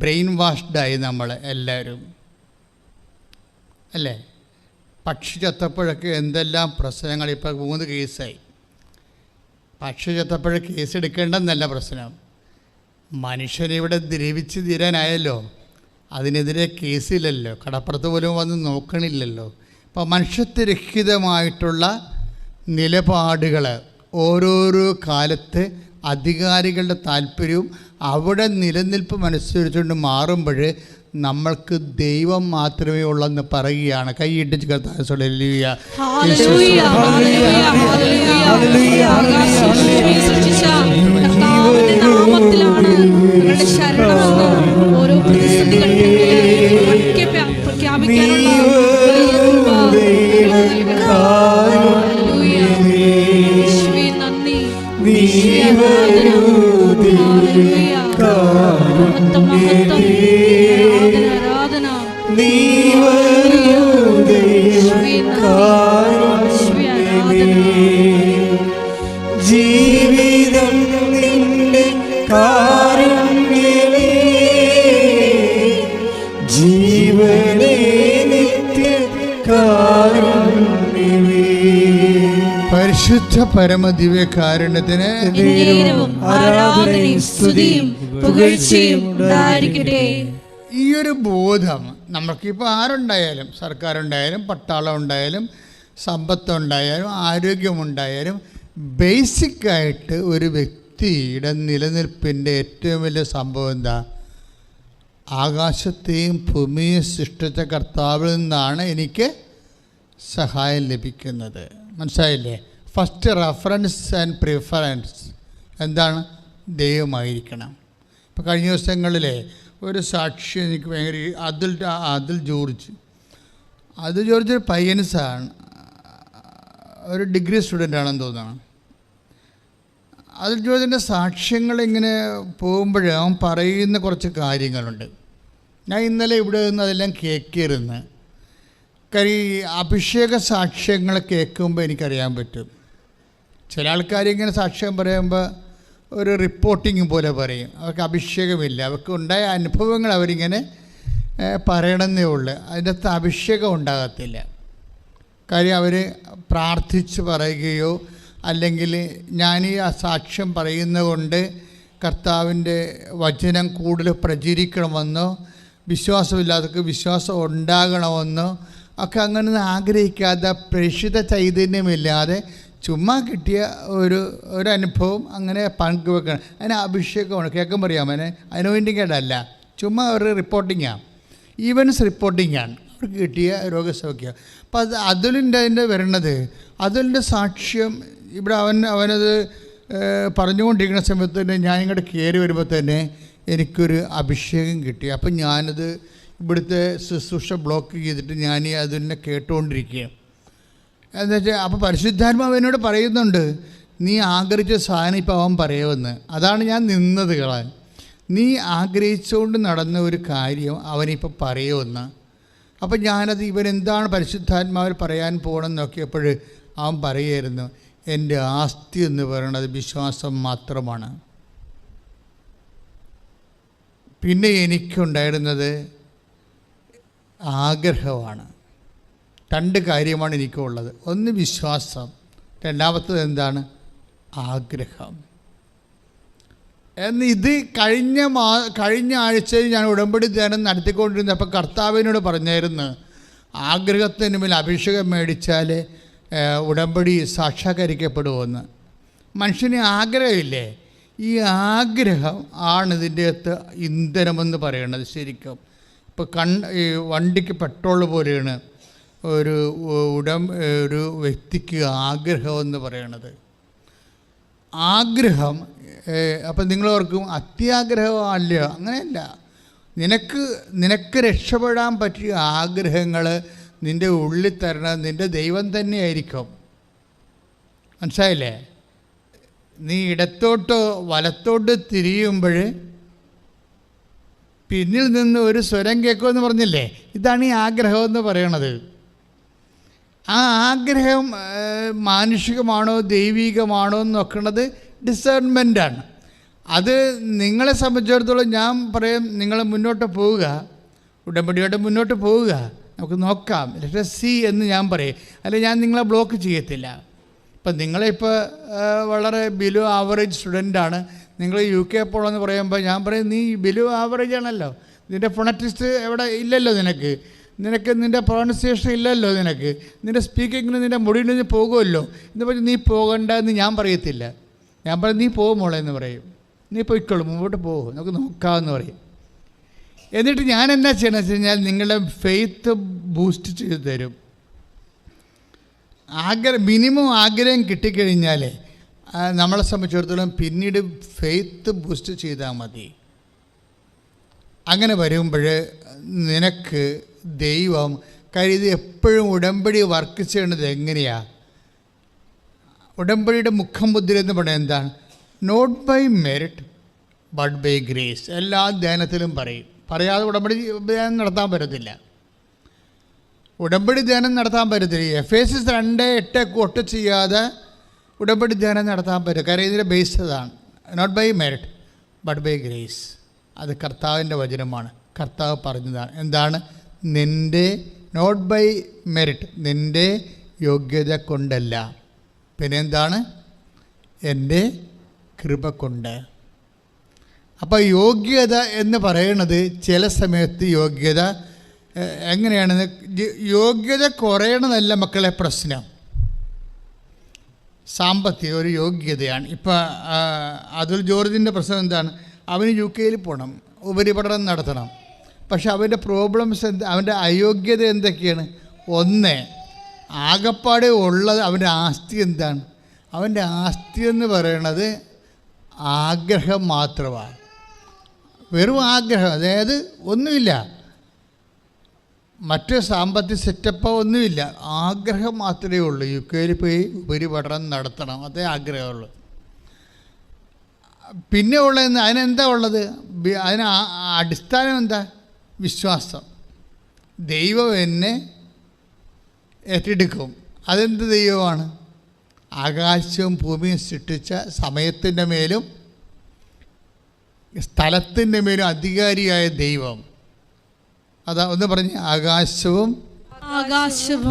ബ്രെയിൻ വാഷ്ഡായി നമ്മൾ എല്ലാവരും അല്ലേ? പക്ഷി ചത്തപ്പോഴൊക്കെ എന്തെല്ലാം പ്രശ്നങ്ങൾ. ഇപ്പോൾ 3 കേസായി. പക്ഷി ചത്തപ്പോഴ കേസ് എടുക്കേണ്ടെന്നല്ല പ്രശ്നം, മനുഷ്യനിവിടെ ദ്രവിച്ച് തീരാനായല്ലോ, അതിനെതിരെ കേസില്ലല്ലോ, കടപ്പുറത്ത് പോലും വന്ന് നോക്കണില്ലല്ലോ. അപ്പോൾ മനുഷ്യത്വരഹിതമായിട്ടുള്ള നിലപാടുകൾ ഓരോരോ കാലത്ത് അധികാരികളുടെ താല്പര്യവും അവിടെ നിലനിൽപ്പും അനുസരിച്ചുകൊണ്ട് മാറുമ്പോൾ നമ്മൾക്ക് ദൈവം മാത്രമേ ഉള്ളെന്ന് പറയുകയാണ്. കൈയിട്ടിച്ച് കർത്താവേ ഹല്ലേലൂയ. നീ വരൂ ആരാധന നീ വരൂ ദൈവകാരുണ്യമേ. ജീവിതം നിന്റെ കാരുണ്യമേ, ജീവനേ നിത്യ കാരുണ്യമേ. പരിശുദ്ധ പരമദിവ്യ കാരുണ്യത്തിന് എന്നേരവും ആരാധനയും സ്തുതിയും പുകഴ്ചയും ഉണ്ടായിരിക്കട്ടെ. ഈ ഒരു ബോധം നമുക്കിപ്പോൾ ആരുണ്ടായാലും, സർക്കാരുണ്ടായാലും പട്ടാളം ഉണ്ടായാലും സമ്പത്തുണ്ടായാലും ആരോഗ്യമുണ്ടായാലും ബേസിക്കായിട്ട് ഒരു വ്യക്തിയുടെ നിലനിൽപ്പിൻ്റെ ഏറ്റവും വലിയ സംഭവം എന്താ? ആകാശത്തെയും ഭൂമിയെയും സൃഷ്ടിച്ച കർത്താവിൽ നിന്നാണ് എനിക്ക് സഹായം ലഭിക്കുന്നത്. മനസ്സിലായില്ലേ? ഫസ്റ്റ് റെഫറൻസ് ആൻഡ് പ്രിഫറൻസ് എന്താണ്? ദൈവമായിരിക്കണം. ഇപ്പോൾ കഴിഞ്ഞ ദിവസങ്ങളിലെ ഒരു സാക്ഷി എനിക്ക് ഭയങ്കര അതിൽ ജോർജ് ഒരു പയ്യൻസാണ്, ഒരു ഡിഗ്രി സ്റ്റുഡൻ്റ് ആണെന്ന് തോന്നുന്നു. അതിൽ ജോർജിൻ്റെ സാക്ഷ്യങ്ങളിങ്ങനെ പോകുമ്പോൾ അവൻ പറയുന്ന കുറച്ച് കാര്യങ്ങളുണ്ട്. ഞാൻ ഇന്നലെ ഇവിടെ നിന്ന് അതെല്ലാം കേൾക്കിയിരുന്നു. കാര്യം അഭിഷേക സാക്ഷ്യങ്ങൾ കേൾക്കുമ്പോൾ എനിക്കറിയാൻ പറ്റും. ചില ആൾക്കാരിങ്ങനെ സാക്ഷ്യം പറയുമ്പോൾ ഒരു റിപ്പോർട്ടിങ് പോലെ പറയും. അവർക്ക് അഭിഷേകമില്ല, അവർക്ക് ഉണ്ടായ അനുഭവങ്ങൾ അവരിങ്ങനെ പറയണമെന്നേ ഉള്ളൂ. അതിൻ്റെ അകത്ത് അഭിഷേകം ഉണ്ടാകത്തില്ല. കാര്യം അവർ പ്രാർത്ഥിച്ച് പറയുകയോ അല്ലെങ്കിൽ ഞാൻ ഈ സാക്ഷ്യം പറയുന്നത് കൊണ്ട് കർത്താവിൻ്റെ വചനം കൂടുതൽ പ്രചരിക്കണമെന്നോ വിശ്വാസമില്ലാത്തവർക്ക് വിശ്വാസം ഉണ്ടാകണമെന്നോ ഒക്കെ അങ്ങനെ ആഗ്രഹിക്കാതെ പ്രേക്ഷിത ചൈതന്യമില്ലാതെ ചുമ്മാ കിട്ടിയ ഒരു അനുഭവം അങ്ങനെ പങ്കുവെക്കണം. അതിന് അഭിഷേകമാണ്. കേൾക്കുമ്പോൾ അറിയാം, അനോയിൻറ്റിങ്ങല്ല, ചുമ്മാ ഒരു റിപ്പോർട്ടിങ്ങാണ്, ഈവൻസ് റിപ്പോർട്ടിങ്ങാണ്. അവർക്ക് കിട്ടിയ രോഗസൗഖ്യം. അപ്പം അതിൻ്റെ വരണത് അതുലിൻ്റെ സാക്ഷ്യം ഇവിടെ അവനത് പറഞ്ഞുകൊണ്ടിരിക്കുന്ന സമയത്ത് തന്നെ ഞാൻ ഇങ്ങോട്ട് കയറി വരുമ്പോൾ തന്നെ എനിക്കൊരു അഭിഷേകം കിട്ടി. അപ്പം ഞാനത് ഇവിടുത്തെ ശുശ്രൂഷ ബ്ലോക്ക് ചെയ്തിട്ട് ഞാൻ അതിനെ കേട്ടുകൊണ്ടിരിക്കുകയാണ്. എന്താ വെച്ചാൽ അപ്പോൾ പരിശുദ്ധാത്മാവ് എന്നോട് പറയുന്നുണ്ട്, നീ ആഗ്രഹിച്ച സാധനം ഇപ്പോൾ അവൻ പറയുമെന്ന്. അതാണ് ഞാൻ നിന്നത് കളാൻ. നീ ആഗ്രഹിച്ചുകൊണ്ട് നടന്ന ഒരു കാര്യം അവനിപ്പോൾ പറയുമെന്ന്. അപ്പം ഞാനത് ഇവനെന്താണ് പരിശുദ്ധാത്മാവിൽ പറയാൻ പോകണമെന്ന് നോക്കിയപ്പോൾ അവൻ പറയുമായിരുന്നു, എൻ്റെ ആസ്തി എന്ന് പറയുന്നത് വിശ്വാസം മാത്രമാണ്. പിന്നെ എനിക്കുണ്ടായിരുന്നത് ആഗ്രഹമാണ്. രണ്ട് കാര്യമാണ് എനിക്കുള്ളത്. ഒന്ന് വിശ്വാസം, രണ്ടാമത്തത് എന്താണ്? ആഗ്രഹം. ഇത് കഴിഞ്ഞ ആഴ്ചയിൽ ഞാൻ ഉടമ്പടി ധ്യാനം നടത്തിക്കൊണ്ടിരുന്നപ്പോൾ കർത്താവിനോട് പറഞ്ഞായിരുന്നു, ആഗ്രഹത്തിന് മേൽ അഭിഷേകം മേടിച്ചാൽ ഉടമ്പടി സാക്ഷാത്കരിക്കപ്പെടുമെന്ന്. മനുഷ്യന് ആഗ്രഹമില്ലേ? ഈ ആഗ്രഹം ആണ് ഇതിൻ്റെ അകത്ത് ഇന്ധനമെന്ന് പറയണത്. ശരിക്കും ഇപ്പോൾ ഈ വണ്ടിക്ക് പെട്രോൾ പോലെയാണ് ഒരു വ്യക്തിക്ക് ആഗ്രഹമെന്ന് പറയണത്. ആഗ്രഹം അപ്പം നിങ്ങളോർക്കും അത്യാഗ്രഹമല്ല, അങ്ങനെയല്ല. നിനക്ക് രക്ഷപ്പെടാൻ പറ്റിയ ആഗ്രഹങ്ങൾ നിൻ്റെ ഉള്ളിൽ തരണം നിൻ്റെ ദൈവം തന്നെയായിരിക്കും. മനസ്സിലായില്ലേ? നീ ഇടത്തോട്ടോ വലത്തോട്ട് തിരിയുമ്പോൾ പിന്നിൽ നിന്ന് ഒരു സ്വരം കേൾക്കുമെന്ന് പറഞ്ഞില്ലേ? ഇതാണ് ഈ ആഗ്രഹമെന്ന് പറയണത്. ആ ആഗ്രഹം മാനുഷികമാണോ ദൈവികമാണോ എന്ന് നോക്കുന്നത് ഡിസേൺമെൻറ്റാണ്. അത് നിങ്ങളെ സംബന്ധിച്ചിടത്തോളം ഞാൻ പറയും, നിങ്ങൾ മുന്നോട്ട് പോവുക, ഉടമ്പടിയോടെ മുന്നോട്ട് പോവുക, നമുക്ക് നോക്കാം, ലെറ്റ് us see എന്ന് ഞാൻ പറയും. അല്ലെങ്കിൽ ഞാൻ നിങ്ങളെ ബ്ലോക്ക് ചെയ്യത്തില്ല. ഇപ്പം നിങ്ങളിപ്പോൾ വളരെ ബിലോ ആവറേജ് സ്റ്റുഡൻ്റാണ്, നിങ്ങൾ UK പോകണമെന്ന് പറയുമ്പോൾ ഞാൻ പറയും, നീ ബിലോ ആവറേജ് ആണല്ലോ, നിൻ്റെ ഫൊണറ്റിസ്റ്റ് എവിടെ ഇല്ലല്ലോ, നിനക്ക് നിൻ്റെ പ്രൊണൗൺസിയേഷൻ ഇല്ലല്ലോ, നിൻ്റെ സ്പീക്കിങ്ങിന് നിൻ്റെ മുടിയിൽ നിന്ന് പോകുമല്ലോ എന്ന് പറഞ്ഞ് നീ പോകണ്ട എന്ന് ഞാൻ പറയത്തില്ല. ഞാൻ പറയും, നീ പോകുമോളെ എന്ന് പറയും, നീ പോയിക്കോളും, മുമ്പോട്ട് പോകും, നമുക്ക് നോക്കാമെന്ന് പറയും. എന്നിട്ട് ഞാൻ എന്നാ ചെയ്യണമെന്ന് വെച്ച് കഴിഞ്ഞാൽ നിങ്ങളുടെ ഫെയ്ത്ത് ബൂസ്റ്റ് ചെയ്ത് തരും. മിനിമം ആഗ്രഹം കിട്ടിക്കഴിഞ്ഞാൽ നമ്മളെ സംബന്ധിച്ചിടത്തോളം പിന്നീട് ഫെയ്ത്ത് ബൂസ്റ്റ് ചെയ്താൽ മതി. അങ്ങനെ വരുമ്പോൾ നിനക്ക് ദൈവം കരുതി എപ്പോഴും ഉടമ്പടി വർക്ക് ചെയ്യേണ്ടത് എങ്ങനെയാണ്? ഉടമ്പടിയുടെ മുഖമുദ്ര എന്ന് പറയുന്നത് എന്താണ്? Not by merit but by grace. എല്ലാ ധ്യാനത്തിലും പറയും. പറയാതെ ഉടമ്പടി ധ്യാനം നടത്താൻ പറ്റത്തില്ല. ഉടമ്പടി ധ്യാനം നടത്താൻ പറ്റത്തില്ല. Ephesians 2:8 കോട്ട് ചെയ്യാതെ ഉടമ്പടി ധ്യാനം നടത്താൻ പറ്റും. കാരണം ഇതിൻ്റെ ബേസ് അതാണ്. Not by merit but by grace. അത് കർത്താവിൻ്റെ വചനമാണ്. കർത്താവ് പറഞ്ഞതാണ്. എന്താണ്? നിൻ്റെ നോട്ട് ബൈ മെറിറ്റ്, നിൻ്റെ യോഗ്യത കൊണ്ടല്ല, പിന്നെ എന്താണ്? എൻ്റെ കൃപ കൊണ്ട്. അപ്പോൾ യോഗ്യത എന്ന് പറയുന്നത് ചില സമയത്ത് യോഗ്യത എങ്ങനെയാണ്? യോഗ്യത കുറയണമെന്നല്ല മക്കളെ പ്രശ്നം, സാമ്പത്തിക ഒരു യോഗ്യതയാണ്. ഇപ്പോൾ അതുൽ ജോർജിൻ്റെ പ്രശ്നം എന്താണ്? അവന് UK പോകണം, ഉപരിപഠനം നടത്തണം. പക്ഷെ അവൻ്റെ പ്രോബ്ലംസ് അവൻ്റെ അയോഗ്യത എന്തൊക്കെയാണ്? ഒന്ന്, ആകപ്പാടെ ഉള്ളത് അവൻ്റെ ആസ്തി എന്താണ്? അവൻ്റെ ആസ്തി എന്ന് പറയുന്നത് ആഗ്രഹം മാത്രമാണ്. വെറും ആഗ്രഹം, അതായത് ഒന്നുമില്ല, മറ്റ് സാമ്പത്തിക സെറ്റപ്പോ ഒന്നുമില്ല, ആഗ്രഹം മാത്രമേ ഉള്ളൂ. UK പോയി ഉപരിപഠനം നടത്തണം, അതേ ആഗ്രഹമുള്ളൂ. പിന്നെ ഉള്ളത് അതിനെന്താ ഉള്ളത്? അതിന് അടിസ്ഥാനം എന്താ? വിശ്വാസം. ദൈവം എന്നെ ഏറ്റെടുക്കും. അതെന്ത് ദൈവമാണ്? ആകാശവും ഭൂമിയും സൃഷ്ടിച്ച സമയത്തിൻ്റെ മേലും സ്ഥലത്തിൻ്റെ മേലും അധികാരിയായ ദൈവം. അതാ ഒന്ന് പറഞ്ഞ്, ആകാശവും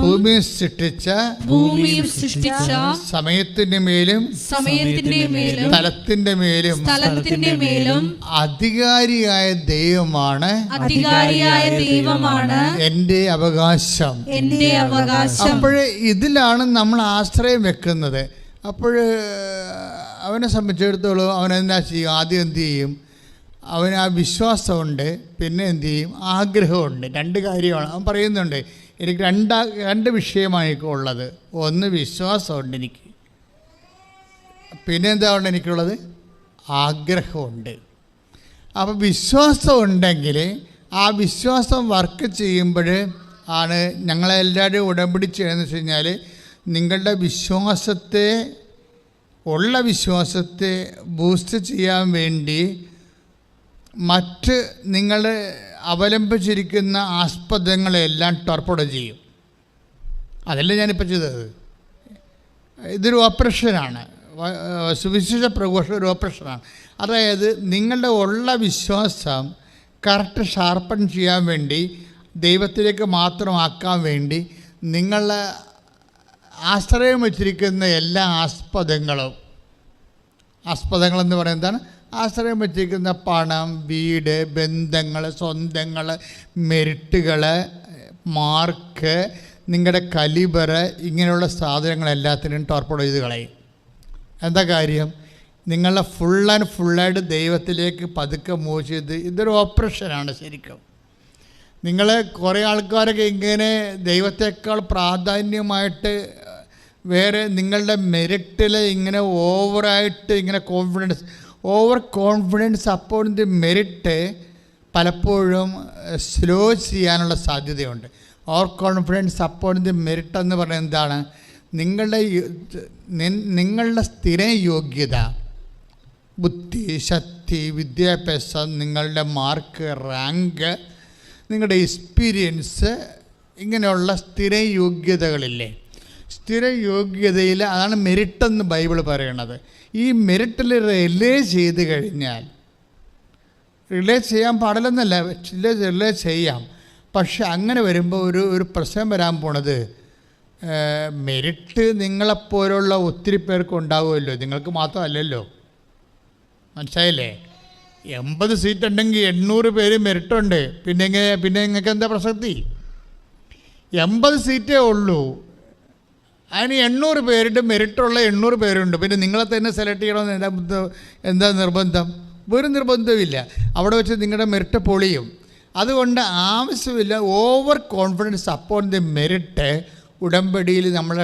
ഭൂമിയും സൃഷ്ടിച്ച സമയത്തിന്റെ മേലും സ്ഥലത്തിന്റെ മേലും അധികാരിയായ ദൈവമാണ് എൻ്റെ അവകാശം. അപ്പോഴേ ഇതിലാണ് നമ്മൾ ആശ്രയം വെക്കുന്നത്. അപ്പോൾ അവനെ സംബന്ധിച്ചിടത്തോളം അവനെന്താ ചെയ്യും? ആദ്യം എന്ത് ചെയ്യും? അവന് ആ വിശ്വാസമുണ്ട്, പിന്നെ എന്തു ചെയ്യും? ആഗ്രഹമുണ്ട്. രണ്ട് കാര്യമാണ് അവൻ പറയുന്നുണ്ട്. എനിക്ക് രണ്ട് വിഷയമാണ് എനിക്ക് ഉള്ളത്. ഒന്ന് വിശ്വാസമുണ്ട് എനിക്ക്, പിന്നെ എന്താ ഉണ്ട് എനിക്കുള്ളത്? ആഗ്രഹമുണ്ട്. അപ്പോൾ വിശ്വാസം ഉണ്ടെങ്കിൽ ആ വിശ്വാസം വർക്ക് ചെയ്യുമ്പോൾ ആണ് ഞങ്ങളെല്ലാവരും ഉടമ്പടി ചെയ്യുന്നതെന്ന് വെച്ച് കഴിഞ്ഞാൽ നിങ്ങളുടെ വിശ്വാസത്തെ ബൂസ്റ്റ് ചെയ്യാൻ വേണ്ടി മറ്റ് നിങ്ങൾ അവലംബിച്ചിരിക്കുന്ന ആസ്പദങ്ങളെല്ലാം ടോർപ്പേഡോ ചെയ്യും. അതല്ല ഞാനിപ്പോൾ ചെയ്തത്. ഇതൊരു ഓപ്പറേഷനാണ്, സുവിശേഷ പ്രഘോഷണം ഒരു ഓപ്പറേഷനാണ്. അതായത് നിങ്ങളുടെ ഉള്ള വിശ്വാസം കറക്റ്റ് ഷാർപ്പൺ ചെയ്യാൻ വേണ്ടി, ദൈവത്തിലേക്ക് മാത്രമാക്കാൻ വേണ്ടി നിങ്ങളെ ആശ്രയം വച്ചിരിക്കുന്ന എല്ലാ ആസ്പദങ്ങളെന്ന് പറയുന്നത് എന്താണ്? ആശ്രയം വച്ചിരിക്കുന്ന പണം, വീട്, ബന്ധങ്ങൾ, സ്വന്തങ്ങൾ, മെറിറ്റുകൾ, മാർക്ക്, നിങ്ങളുടെ കലിബർ, ഇങ്ങനെയുള്ള സാധനങ്ങളെല്ലാത്തിനും ടോർപ്പേഡോ ചെയ്ത് കളയും. എന്താ കാര്യം? നിങ്ങളെ ഫുള്ളായിട്ട് ദൈവത്തിലേക്ക് പതുക്കെ മൂവ് ചെയ്ത്, ഇതൊരു ഓപ്പറേഷനാണ് ശരിക്കും. നിങ്ങൾ കുറേ ആൾക്കാരൊക്കെ ഇങ്ങനെ ദൈവത്തെക്കാൾ പ്രാധാന്യമായിട്ട് വേറെ നിങ്ങളുടെ മെറിറ്റിൽ ഇങ്ങനെ ഓവറായിട്ട് ഇങ്ങനെ over confidence upon the merit പലപ്പോഴും സ്ലോ ചെയ്യാനുള്ള സാധ്യതയുണ്ട്. Over confidence upon the merit എന്ന് പറയുന്നത് എന്താണ്? നിങ്ങളുടെ സ്ഥിര യോഗ്യത, ബുദ്ധി, ശക്തി, വിദ്യാഭ്യാസം, നിങ്ങളുടെ മാർക്ക്, റാങ്ക്, നിങ്ങളുടെ എക്സ്പീരിയൻസ്, ഇങ്ങനെയുള്ള സ്ഥിര യോഗ്യതകളില്ലേ? സ്ഥിര യോഗ്യതയിൽ അതാണ് മെറിറ്റെന്ന് ബൈബിൾ പറയണത്. ഈ മെറിറ്റിൽ റിലേ ചെയ്ത് കഴിഞ്ഞാൽ, റിലേ ചെയ്യാൻ പാടില്ലെന്നല്ല, റിലേ ചെയ്യാം. പക്ഷെ അങ്ങനെ വരുമ്പോൾ ഒരു പ്രശ്നം വരാൻ പോണത്, മെറിറ്റ് നിങ്ങളെപ്പോലുള്ള ഒത്തിരി പേർക്ക് ഉണ്ടാവുമല്ലോ, നിങ്ങൾക്ക് മാത്രമല്ലല്ലോ. മനസ്സിലായില്ലേ? 80 സീറ്റ് ഉണ്ടെങ്കിൽ 800 പേര് മെറിറ്റുണ്ട്. പിന്നെ നിങ്ങൾക്ക് എന്താ പ്രസക്തി? 80 സീറ്റേ ഉള്ളൂ, അതിന് 800 പേരുടെ മെറിറ്റുള്ള 800 പേരുണ്ട്. പിന്നെ നിങ്ങളെ തന്നെ സെലക്ട് ചെയ്യണമെന്ന് എന്താ നിർബന്ധം? ഒരു നിർബന്ധമില്ല. അവിടെ വെച്ച് നിങ്ങളുടെ മെറിറ്റ് പൊളിയും. അതുകൊണ്ട് ആവശ്യമില്ല over confidence upon the merit. ഉടമ്പടിയിൽ നമ്മൾ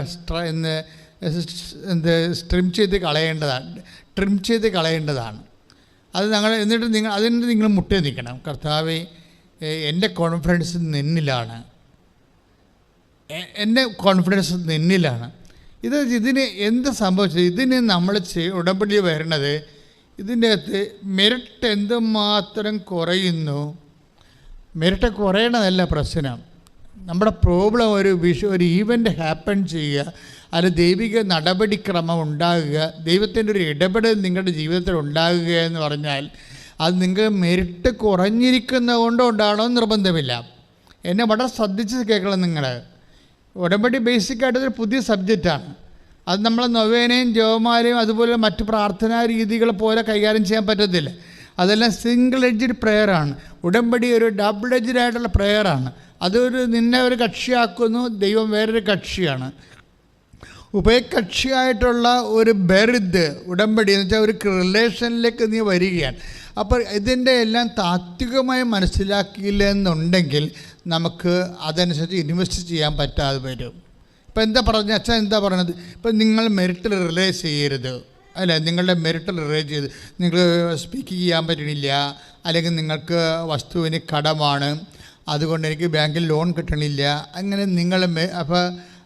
ട്രിം ചെയ്ത് കളയേണ്ടതാണ്. അത് എന്നിട്ട് നിങ്ങൾ മുട്ടേ നിൽക്കണം. കർത്താവേ, എൻ്റെ കോൺഫിഡൻസ് നിന്നിലാണ്, ഇതിന് എന്ത് സംഭവിച്ചത്? ഇതിന് നമ്മൾ ഉടമ്പടി വരണത് ഇതിൻ്റെ അകത്ത് മെറിറ്റ് എന്തുമാത്രം കുറയുന്നു. മെറിറ്റ് കുറയണതല്ല പ്രശ്നം. നമ്മുടെ പ്രോബ്ലം ഒരു ഈവൻ്റ് ഹാപ്പൻ ചെയ്യുക, അത് ദൈവിക നടപടിക്രമം ഉണ്ടാകുക, ദൈവത്തിൻ്റെ ഒരു ഇടപെടൽ നിങ്ങളുടെ ജീവിതത്തിൽ ഉണ്ടാകുക എന്ന് പറഞ്ഞാൽ അത് നിങ്ങൾക്ക് മെറിറ്റ് കുറഞ്ഞിരിക്കുന്നത് കൊണ്ട് ഉണ്ടാകണമെന്ന് നിർബന്ധമില്ല. എന്നെ വളരെ ശ്രദ്ധിച്ച് കേൾക്കണം നിങ്ങൾ. ഉടമ്പടി ബേസിക്കായിട്ടൊരു പുതിയ സബ്ജക്റ്റാണ്. അത് നമ്മൾ നൊവേനയും ജപമാലയും അതുപോലെ മറ്റ് പ്രാർത്ഥനാ രീതികൾ പോലെ കൈകാര്യം ചെയ്യാൻ പറ്റത്തില്ല. അതെല്ലാം സിംഗിൾ എഡ്ജഡ് പ്രെയറാണ്. ഉടമ്പടി ഒരു ഡബിൾ എഡ്ജഡ് ആയിട്ടുള്ള പ്രെയറാണ്. നിന്നെ ഒരു കക്ഷിയാക്കുന്നു, ദൈവം വേറൊരു കക്ഷിയാണ്. ഉഭയകക്ഷിയായിട്ടുള്ള ഒരു ബെർത്ത് ഉടമ്പടി എന്ന് വെച്ചാൽ ഒരു റിലേഷനിലേക്ക് നീ വരികയാണ്. അപ്പോൾ ഇതിൻ്റെ എല്ലാം താത്വികമായി മനസ്സിലാക്കിയില്ല എന്നുണ്ടെങ്കിൽ നമുക്ക് അതനുസരിച്ച് ഇൻവെസ്റ്റ് ചെയ്യാൻ പറ്റാതെ വരും. ഇപ്പം അച്ഛൻ എന്താ പറയണത്? ഇപ്പം നിങ്ങൾ മെറിറ്റിൽ റിലേ ചെയ്യരുത്, അല്ല, നിങ്ങളുടെ മെറിറ്റിൽ റിലേ ചെയ്ത് നിങ്ങൾ സ്പീക്ക് ചെയ്യാൻ പറ്റണില്ല, അല്ലെങ്കിൽ നിങ്ങൾക്ക് വസ്തുവിന് കടമാണ്, അതുകൊണ്ട് എനിക്ക് ബാങ്കിൽ ലോൺ കിട്ടണില്ല, അങ്ങനെ നിങ്ങൾ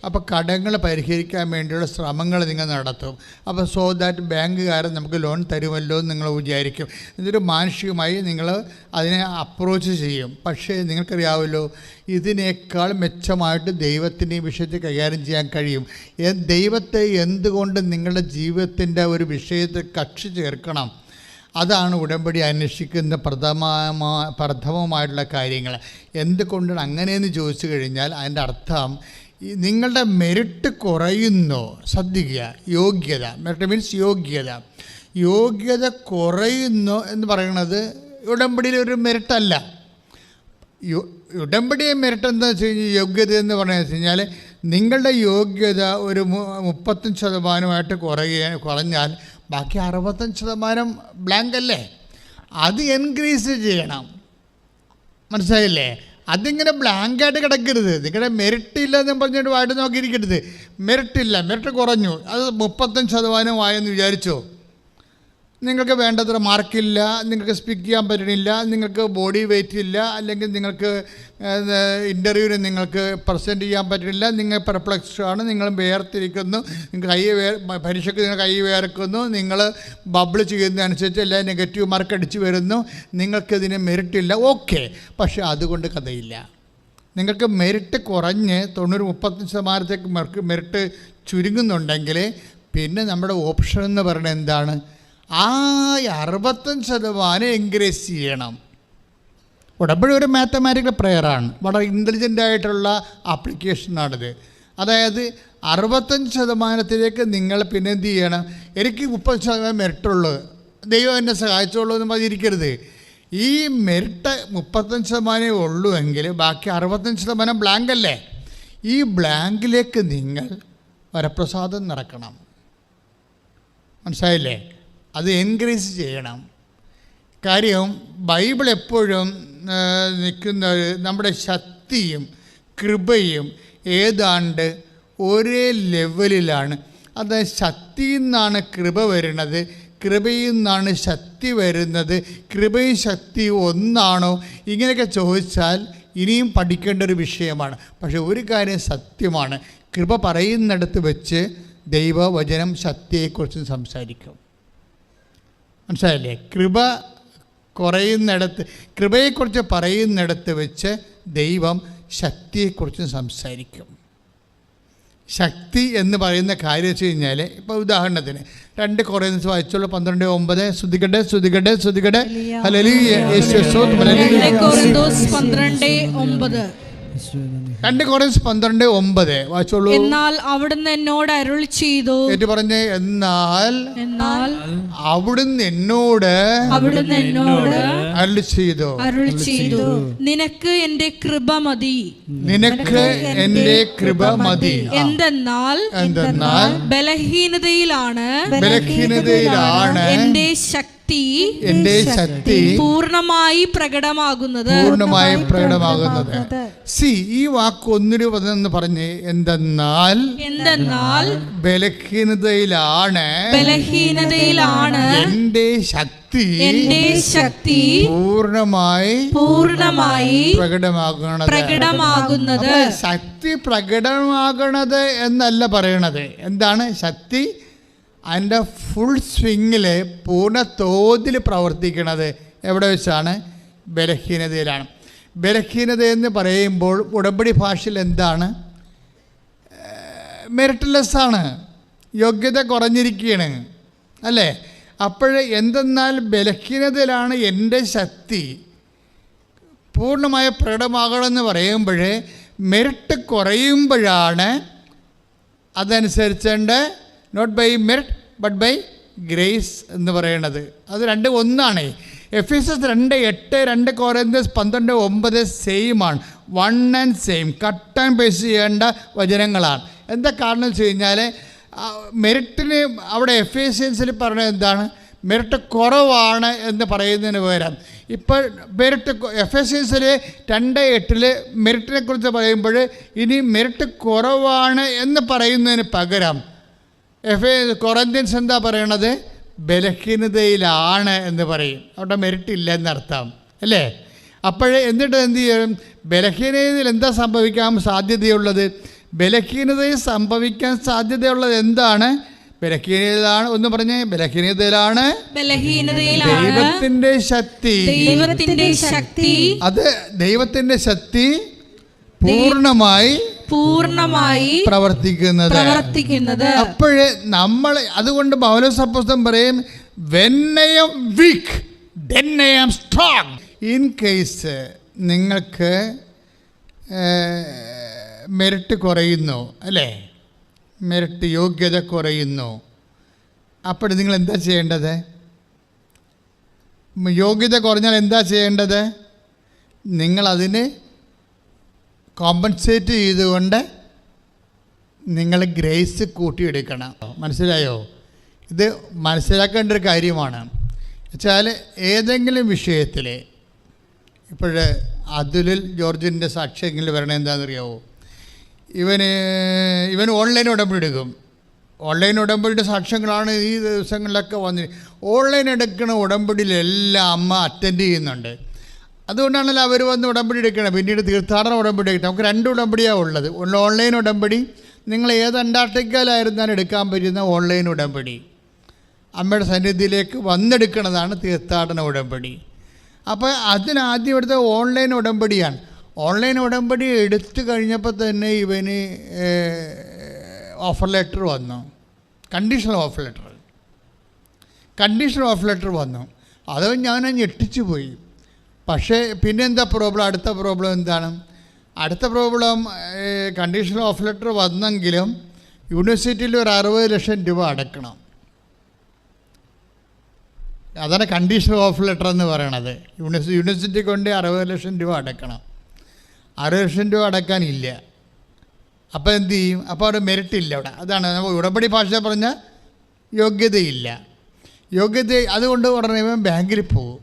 അപ്പോൾ കടങ്ങൾ പരിഹരിക്കാൻ വേണ്ടിയുള്ള ശ്രമങ്ങൾ നിങ്ങൾ നടത്തും. അപ്പോൾ സോ ദാറ്റ് ബാങ്കുകാരൻ നമുക്ക് ലോൺ തരുമല്ലോ എന്ന് നിങ്ങൾ വിചാരിക്കും. എന്നിട്ട് മാനുഷികമായി നിങ്ങൾ അതിനെ അപ്രോച്ച് ചെയ്യും. പക്ഷേ നിങ്ങൾക്കറിയാമല്ലോ, ഇതിനേക്കാൾ മെച്ചമായിട്ട് ദൈവത്തിൻ്റെ ഈ വിഷയത്തെ കൈകാര്യം ചെയ്യാൻ കഴിയും. ദൈവത്തെ എന്തുകൊണ്ട് നിങ്ങളുടെ ജീവിതത്തിൻ്റെ ഒരു വിഷയത്തിൽ കക്ഷി ചേർക്കണം? അതാണ് ഉടമ്പടി അന്വേഷിക്കുന്ന പ്രഥമമായിട്ടുള്ള കാര്യങ്ങൾ. എന്തുകൊണ്ടാണ് അങ്ങനെയെന്ന് ചോദിച്ചു കഴിഞ്ഞാൽ അതിൻ്റെ അർത്ഥം നിങ്ങളുടെ മെറിറ്റ് കുറയുന്നോ, ശ്രദ്ധിക്കുക, യോഗ്യത, മെറിറ്റ് മീൻസ് യോഗ്യത കുറയുന്നു എന്ന് പറയുന്നത് ഉടമ്പടിയിൽ ഒരു മെറിറ്റല്ല. ഉടമ്പടിയെ മെറിറ്റ് എന്താ വെച്ച് കഴിഞ്ഞാൽ യോഗ്യത എന്ന് പറഞ്ഞു കഴിഞ്ഞാൽ നിങ്ങളുടെ യോഗ്യത ഒരു 35% കുറഞ്ഞാൽ ബാക്കി 65% ബ്ലാങ്ക് അല്ലേ? അത് എൻക്രീസ് ചെയ്യണം. മനസ്സിലായില്ലേ? അതിങ്ങനെ ബ്ലാങ്കായിട്ട് കിടക്കരുത്. നിങ്ങളുടെ മെറിറ്റ് ഇല്ലെന്ന് പറഞ്ഞിട്ട് വായിട്ട് നോക്കിയിരിക്കരുത്. മെറിറ്റ് കുറഞ്ഞു, അത് 35% ആയെന്ന് വിചാരിച്ചോ, നിങ്ങൾക്ക് വേണ്ടത്ര മാർക്കില്ല, നിങ്ങൾക്ക് സ്പീക്ക് ചെയ്യാൻ പറ്റണില്ല, നിങ്ങൾക്ക് ബോഡി വെയ്റ്റ് ഇല്ല, അല്ലെങ്കിൽ നിങ്ങൾക്ക് ഇൻ്റർവ്യൂവിന് നിങ്ങൾക്ക് പ്രസൻറ്റ് ചെയ്യാൻ പറ്റണില്ല, നിങ്ങൾ പെർപ്ലക്സ്ഡ് ആണ്, നിങ്ങൾ വേർതിരിക്കുന്നു, നിങ്ങൾ പരീക്ഷയ്ക്ക് നിങ്ങൾ കൈ വേർക്കുന്നു, നിങ്ങൾ ബബിൾ ചെയ്യുന്നതനുസരിച്ച് എല്ലാം നെഗറ്റീവ് മാർക്ക് അടിച്ചു വരുന്നു, നിങ്ങൾക്കിതിന് മെറിറ്റില്ല. ഓക്കെ, പക്ഷേ അതുകൊണ്ട് കഥയില്ല. നിങ്ങൾക്ക് മെറിറ്റ് കുറഞ്ഞ് 35% മെറിറ്റ് ചുരുങ്ങുന്നുണ്ടെങ്കിൽ പിന്നെ നമ്മുടെ ഓപ്ഷൻ എന്ന് പറയുന്നത് എന്താണ്? ആ 65% എൻകറേജ് ചെയ്യണം. ഉടമ്പടി ഒരു മാത്തമാറ്റിക്കൽ പ്രെയറാണ്, വളരെ ഇൻ്റലിജൻ്റ് ആയിട്ടുള്ള ആപ്ലിക്കേഷനാണിത്. അതായത് 65% നിങ്ങൾ പിന്നെ എന്ത് ചെയ്യണം? എനിക്ക് 30% മെറിറ്റുള്ളൂ, ദൈവം എന്നെ സഹായിച്ചോളൂ എന്ന് പറഞ്ഞിരിക്കരുത്. ഈ മെറിറ്റ് 35% ഉള്ളൂ എങ്കിൽ ബാക്കി 65% ബ്ലാങ്ക് അല്ലേ? ഈ ബ്ലാങ്കിലേക്ക് നിങ്ങൾ വരപ്രസാദം നിറക്കണം. മനസ്സിലായില്ലേ? അത് എൻകറേജ് ചെയ്യണം. കാര്യം ബൈബിൾ എപ്പോഴും നിൽക്കുന്നത് നമ്മുടെ ശക്തിയും കൃപയും ഏതാണ്ട് ഒരേ ലെവലിലാണ്. അത് ശക്തിയിൽ നിന്നാണ് കൃപ വരുന്നത്, കൃപയിൽ നിന്നാണ് ശക്തി വരുന്നത്, കൃപയും ശക്തിയും ഒന്നാണോ? ഇങ്ങനെയൊക്കെ ചോദിച്ചാൽ ഇനിയും പഠിക്കേണ്ട ഒരു വിഷയമാണ്. പക്ഷേ ഒരു കാര്യം സത്യമാണ്, കൃപ പറയുന്നിടത്ത് വെച്ച് ദൈവവചനം ശക്തിയെക്കുറിച്ച് സംസാരിക്കും. മനസ്സിലായില്ലേ? കൃപയെക്കുറിച്ച് പറയുന്നിടത്ത് വെച്ച് ദൈവം ശക്തിയെക്കുറിച്ച് സംസാരിക്കും. ശക്തി എന്ന് പറയുന്ന കാര്യം വെച്ച് കഴിഞ്ഞാൽ, ഇപ്പോൾ ഉദാഹരണത്തിന് 2 കൊറിന്ത്യർ വായിച്ചോളൂ 12:9. ശ്രുതികട്ടെ ഹല്ലേലൂയ യേശുവേ സ്തോത്രം. 2 കൊറിന്ത്യർ 12:9 വായിച്ചോളൂ. എന്നാൽ അവിടുന്ന് എന്നോട് അരുളി ചെയ്തു. ഏറ്റു പറഞ്ഞേ, എന്നാൽ അവിടുന്ന് എന്നോട് അരുളി ചെയ്തു, നിനക്ക് എൻ്റെ കൃപ മതി. എന്തെന്നാൽ ബലഹീനതയിലാണ് എൻ്റെ ശക്തി എൻ്റെ ശക്തി പൂർണ്ണമായി പ്രകടമാകുന്നത്. ഈ വാക്ക് ഒന്നിനു പതെന്ന് പറഞ്ഞ്, എന്തെന്നാൽ ബലഹീനതയിലാണ് എൻ്റെ ശക്തി പൂർണ്ണമായി പ്രകടമാകുന്നത്. ശക്തി പ്രകടമാകണത് എന്നല്ല പറയണത്. എന്താണ് ശക്തി? അതിൻ്റെ ഫുൾ സ്വിങ്ങിൽ പൂർണ്ണ തോതിൽ പ്രവർത്തിക്കുന്നത് എവിടെ വെച്ചാണ്? ബലഹീനതയിലാണ്. ബലഹീനത എന്ന് പറയുമ്പോൾ ഉടമ്പടി ഭാഷയിൽ എന്താണ്? മെറിറ്റ്ലെസ്സാണ്, യോഗ്യത കുറഞ്ഞിരിക്കുകയാണ് അല്ലേ? അപ്പോൾ എന്തെന്നാൽ ബലഹീനതയിലാണ് എൻ്റെ ശക്തി പൂർണ്ണമായ പ്രകടമാകണമെന്ന് പറയുമ്പോൾ മെറിറ്റ് കുറയുമ്പോഴാണ് അതനുസരിച്ചുകൊണ്ട് not by merit but by grace എന്ന് പറയുന്നത്. അത് രണ്ടും ഒന്നാണ്. എഫേസ്യസ് 2:8, 2 കൊരിന്ത്യസ് 12:9 സെയിമാണ്. One and same, cut and paste ചെയ്യേണ്ട വചനങ്ങളാണ്. എന്താ കാരണം വെച്ച് കഴിഞ്ഞാൽ മെറിറ്റിന് അവിടെ എഫേസ്യൻസിൽ പറഞ്ഞത് എന്താണ്? മെറിറ്റ് കുറവാണ് എന്ന് പറയുന്നതിന് പകരം ഇപ്പോൾ മെറിറ്റ് എഫേസ്യൻസിൽ 2:8 മെറിറ്റിനെ കുറിച്ച് പറയുമ്പോൾ ഇനി മെറിറ്റ് കുറവാണ് എന്ന് പറയുന്നതിന് പകരം കൊറിന്ത്യൻസ് എന്താ പറയണത്? ബലഹീനതയിലാണ് എന്ന് പറയും. അവിടെ മെറിറ്റ് ഇല്ല എന്നർത്ഥം അല്ലേ? അപ്പോൾ എന്നിട്ട് എന്ത് ചെയ്യും? ബലഹീനതയിൽ എന്താ സംഭവിക്കാൻ സാധ്യതയുള്ളത്? ബലഹീനതയിൽ സംഭവിക്കാൻ സാധ്യതയുള്ളത് എന്താണ്? ബലഹീനതയിലാണ്. ഒന്ന് പറഞ്ഞേ, ബലഹീനതയിലാണ് ദൈവത്തിന്റെ ശക്തി. അത് ദൈവത്തിന്റെ ശക്തി പൂർണ്ണമായി പ്രവർത്തിക്കുന്നത്. അപ്പോഴേ നമ്മൾ അതുകൊണ്ട് പൗലോസ് അപ്പോസ്തലൻ പറയും, when I am weak then I am strong. In case നിങ്ങൾക്ക് മെറിറ്റ് കുറയുന്നു അല്ലേ, മെറിറ്റ് യോഗ്യത കുറയുന്നു, അപ്പോൾ നിങ്ങൾ എന്താ ചെയ്യേണ്ടത്? യോഗ്യത കുറഞ്ഞാൽ എന്താ ചെയ്യേണ്ടത്? നിങ്ങളതിന് കോമ്പൻസേറ്റ് ചെയ്തുകൊണ്ട് നിങ്ങൾ ഗ്രേസ് കൂട്ടിയെടുക്കണം. മനസ്സിലായോ? ഇത് മനസ്സിലാക്കേണ്ട ഒരു കാര്യമാണ്. വെച്ചാൽ ഏതെങ്കിലും വിഷയത്തിൽ ഇപ്പോൾ അതുലിൽ ജോർജിൻ്റെ സാക്ഷ്യങ്ങളിൽ വരണത് എന്താണെന്നറിയാവോ? ഇവൻ ഓൺലൈൻ ഉടമ്പടി എടുക്കും. ഓൺലൈൻ ഉടമ്പടിയുടെ സാക്ഷ്യങ്ങളാണ് ഈ ദിവസങ്ങളിലൊക്കെ വന്ന്. ഓൺലൈൻ എടുക്കുന്ന ഉടമ്പടിയിലെല്ലാം അമ്മ അറ്റൻഡ് ചെയ്യുന്നുണ്ട്. അതുകൊണ്ടാണല്ലോ അവർ വന്ന് ഉടമ്പടി എടുക്കണം. പിന്നീട് തീർത്ഥാടന ഉടമ്പടി എടുക്കണം. നമുക്ക് 2 ഉടമ്പടിയാണ് ഉള്ളത്. ഒന്ന് ഓൺലൈൻ ഉടമ്പടി, നിങ്ങൾ ഏത് അന്റാർട്ടിക്കയിലായിരുന്നാലും എടുക്കാൻ പറ്റുന്ന ഓൺലൈൻ ഉടമ്പടി. അമ്മയുടെ സന്നിധിയിലേക്ക് വന്നെടുക്കുന്നതാണ് തീർത്ഥാടന ഉടമ്പടി. അപ്പോൾ അതിനാദ്യം എടുത്ത ഓൺലൈൻ ഉടമ്പടിയാണ്. ഓൺലൈൻ ഉടമ്പടി എടുത്തു കഴിഞ്ഞപ്പോൾ തന്നെ ഇവന് ഓഫർ ലെറ്റർ വന്നു. കണ്ടീഷണൽ ഓഫർ ലെറ്റർ വന്നു. അത് ഞാൻ ഞെട്ടിച്ചു പോയി. പക്ഷേ പിന്നെന്താ പ്രോബ്ലം? അടുത്ത പ്രോബ്ലം എന്താണ്? അടുത്ത പ്രോബ്ലം കണ്ടീഷണൽ ഓഫ് ലെറ്റർ വന്നെങ്കിലും യൂണിവേഴ്സിറ്റിയിൽ ഒരു 60 ലക്ഷം രൂപ അടക്കണം. അതാണ് കണ്ടീഷണൽ ഓഫ് ലെറ്റർ എന്ന് പറയണത്. യൂണിവേഴ്സിറ്റി കൊണ്ട് 60 ലക്ഷം രൂപ അടക്കണം. 60 ലക്ഷം രൂപ അടക്കാനില്ല. അപ്പോൾ എന്ത് ചെയ്യും? അപ്പോൾ അവിടെ മെറിറ്റ് ഇല്ല. അവിടെ അതാണ് നമ്മൾ ഉടമ്പടി ഭാഷ പറഞ്ഞ യോഗ്യതയില്ല. അതുകൊണ്ട് ഉടനെ ഇവൻ ബാങ്കിൽ പോകും.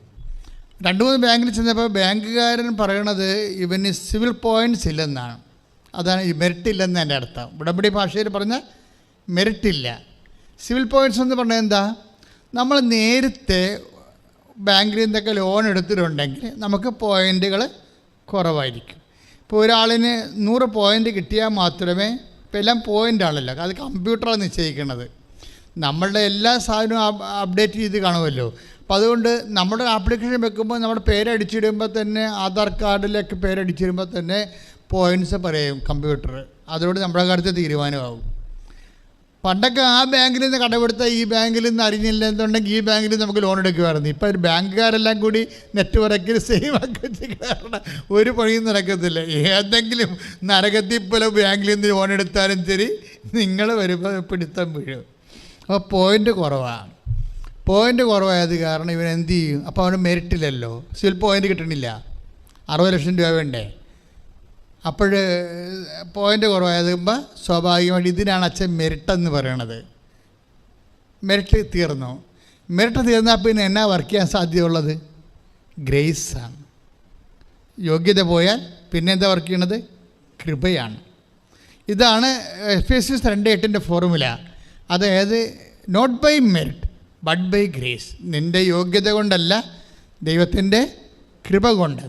2-3 ബാങ്കിൽ ചെന്നപ്പോൾ ബാങ്കുകാരൻ പറയണത് ഇവന് സിവിൽ പോയിൻറ്റ്സ് ഇല്ലെന്നാണ്. അതാണ് ഈ മെറിറ്റ് ഇല്ലെന്ന് എൻ്റെ അർത്ഥം. ഉടമ്പടി ഭാഷയിൽ പറഞ്ഞ മെറിറ്റ് ഇല്ല. സിവിൽ പോയിൻറ്റ്സ് എന്ന് പറഞ്ഞാൽ എന്താ? നമ്മൾ നേരത്തെ ബാങ്കിൽ നിന്നൊക്കെ ലോൺ എടുത്തിട്ടുണ്ടെങ്കിൽ നമുക്ക് പോയിൻറ്റുകൾ കുറവായിരിക്കും. ഇപ്പോൾ ഒരാളിന് 100 പോയിൻ്റ് കിട്ടിയാൽ മാത്രമേ, ഇപ്പോൾ എല്ലാം പോയിൻ്റാണല്ലോ, അത് കമ്പ്യൂട്ടറാണ് നിശ്ചയിക്കുന്നത്. നമ്മളുടെ എല്ലാ സാധനവും അപ്ഡേറ്റ് ചെയ്ത് കാണുമല്ലോ. അപ്പം അതുകൊണ്ട് നമ്മുടെ ആപ്ലിക്കേഷൻ വെക്കുമ്പോൾ നമ്മുടെ പേരടിച്ചിടുമ്പോൾ തന്നെ, ആധാർ കാർഡിലേക്ക് പേരടിച്ചിടുമ്പോൾ തന്നെ പോയിൻറ്റ്സ് പറയും കമ്പ്യൂട്ടർ. അതോട് നമ്മുടെ കാര്യത്തിൽ തീരുമാനമാകും. പണ്ടൊക്കെ ആ ബാങ്കിൽ നിന്ന് കടമെടുത്താൽ ഈ ബാങ്കിൽ നിന്ന് അറിഞ്ഞില്ല എന്നുണ്ടെങ്കിൽ ഈ ബാങ്കിൽ നമുക്ക് ലോൺ എടുക്കുമായിരുന്നു. ഇപ്പോൾ ബാങ്കുകാരെല്ലാം കൂടി നെറ്റ്വർക്കിൽ സേവ് ആക്കി വെച്ച് കാരണം ഒരു പണിയും നടക്കത്തില്ല. ഏതെങ്കിലും നരകത്തിൽ പോലെ ബാങ്കിൽ നിന്ന് ലോൺ എടുത്താലും ശരി, നിങ്ങൾ വരുമ്പോൾ പിടുത്തം വീഴും. അപ്പോൾ പോയിൻ്റ് കുറവായത് കാരണം ഇവൻ എന്ത് ചെയ്യും? അപ്പോൾ അവന് മെറിറ്റില്ലല്ലോ, സിവിൽ പോയിൻ്റ് കിട്ടണില്ല, 60 ലക്ഷം രൂപ വേണ്ടേ. അപ്പോൾ പോയിൻ്റ് കുറവായതുമ്പോൾ സ്വാഭാവികമായിട്ട് ഇതിനാണ് അച്ഛൻ മെറിറ്റ് എന്ന് പറയണത്. മെറിറ്റ് തീർന്നു. മെറിറ്റ് തീർന്നാൽ പിന്നെ എന്നാ വർക്ക് ചെയ്യാൻ സാധ്യതയുള്ളത്? ഗ്രേസാണ്. യോഗ്യത പോയാൽ പിന്നെ എന്താ വർക്ക് ചെയ്യണത്? കൃപയാണ്. ഇതാണ് എഫേസ്യസ് 2:8 ഫോർമുല. അതായത് not by merit but by grace. നിൻ്റെ യോഗ്യത കൊണ്ടല്ല, ദൈവത്തിൻ്റെ കൃപ കൊണ്ട്.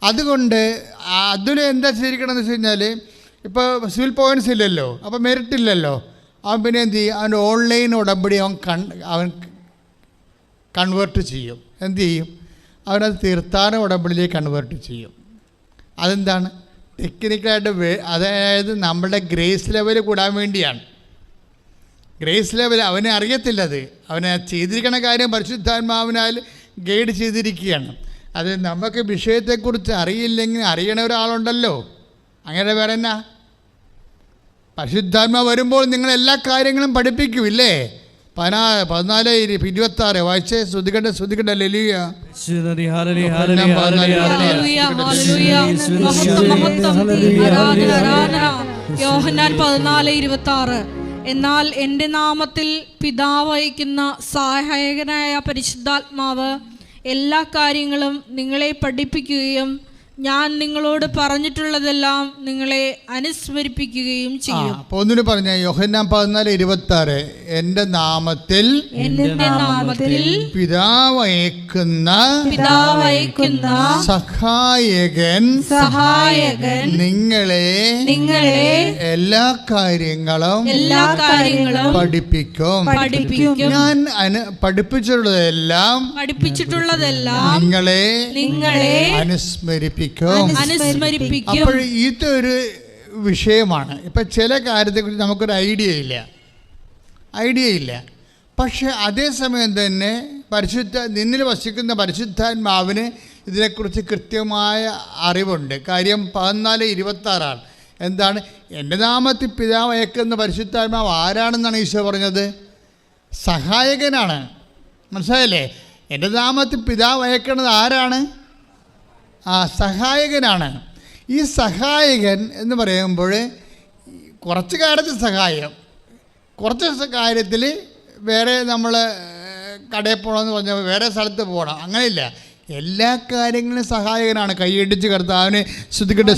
അതുകൊണ്ട് അതിൽ എന്താ ചെയ്തിരിക്കണമെന്ന് വെച്ച് കഴിഞ്ഞാൽ, ഇപ്പോൾ സിവിൽ പോയിൻറ്റ്സ് ഇല്ലല്ലോ, അപ്പോൾ മെറിറ്റ് ഇല്ലല്ലോ. അവൻ പിന്നെ എന്ത് ചെയ്യും? അവൻ്റെ ഓൺലൈൻ ഉടമ്പടി അവൻ കൺവേർട്ട് ചെയ്യും. എന്ത് ചെയ്യും? അവനത് തീർത്ഥാടന ഉടമ്പടിയിലേക്ക് കൺവേർട്ട് ചെയ്യും. അതെന്താണ്? ടെക്നിക്കലായിട്ട് അതായത് നമ്മുടെ ഗ്രേസ് ലെവൽ കൂടാൻ വേണ്ടിയാണ്. ഗ്രേസ് ലെവൽ അവനെ അറിയത്തില്ലത്. അവനെ ചെയ്തിരിക്കണ കാര്യം പരിശുദ്ധാത്മാവിനാൽ ഗൈഡ് ചെയ്തിരിക്കുകയാണ്. അത് നമുക്ക് വിഷയത്തെക്കുറിച്ച് അറിയില്ലെങ്കിൽ അറിയണ ഒരാളുണ്ടല്ലോ, അങ്ങനെ വേറെ എന്നാ? പരിശുദ്ധാത്മാവ് വരുമ്പോൾ നിങ്ങളെല്ലാ കാര്യങ്ങളും പഠിപ്പിക്കുമില്ലേ? 14:26 വായിച്ചേ. ശ്രുതികണ്ട ലലിയ. യോഹന്നാൻ 14:26. എന്നാൽ എൻ്റെ നാമത്തിൽ പിതാവ് അയക്കുന്ന സഹായകനായ പരിശുദ്ധാത്മാവ് എല്ലാ കാര്യങ്ങളും നിങ്ങളെ പഠിപ്പിക്കുകയും ഞാൻ നിങ്ങളോട് പറഞ്ഞിട്ടുള്ളതെല്ലാം നിങ്ങളെ അനുസ്മരിപ്പിക്കുകയും ചെയ്യും. അപ്പോൾ ഒന്നിനു പറഞ്ഞ യോഹന്നാൻ 14:26. എൻ്റെ നാമത്തിൽ പിതാവ് അയക്കുന്ന സഹായകൻ നിങ്ങളെ എല്ലാ കാര്യങ്ങളും പഠിപ്പിക്കും. ഞാൻ പഠിപ്പിച്ചിട്ടുള്ളതെല്ലാം നിങ്ങളെ അനുസ്മരിപ്പിക്കും. അപ്പോൾ ഇതൊരു വിഷയമാണ്. ഇപ്പം ചില കാര്യത്തെക്കുറിച്ച് നമുക്കൊരു ഐഡിയ ഇല്ല. പക്ഷെ അതേസമയം തന്നെ നിന്നിൽ വസിക്കുന്ന പരിശുദ്ധാത്മാവിന് ഇതിനെക്കുറിച്ച് കൃത്യമായ അറിവുണ്ട്. കാര്യം 14:26. എന്താണ്? എൻ്റെ നാമത്തിൽ പിതാവ് അയക്കുന്ന പരിശുദ്ധാത്മാവ് ആരാണെന്നാണ് ഈശോ പറഞ്ഞത്? സഹായകനാണ്. മനസ്സിലായല്ലേ? എൻ്റെ നാമത്തിൽ പിതാവ് അയക്കുന്നത് ആരാണ്? സഹായകനാണ്. ഈ സഹായകൻ എന്ന് പറയുമ്പോൾ കുറച്ച് കാര്യത്തിൽ സഹായം, കുറച്ച് കാര്യത്തിൽ വേറെ നമ്മൾ കടയിൽ പോകണമെന്ന് പറഞ്ഞാൽ വേറെ സ്ഥലത്ത് പോകണം, അങ്ങനെയില്ല. എല്ലാ കാര്യങ്ങളും സഹായകനാണ്. കൈയടിച്ച് കർത്താവിനെ സ്തുതിക്കട്ടെ.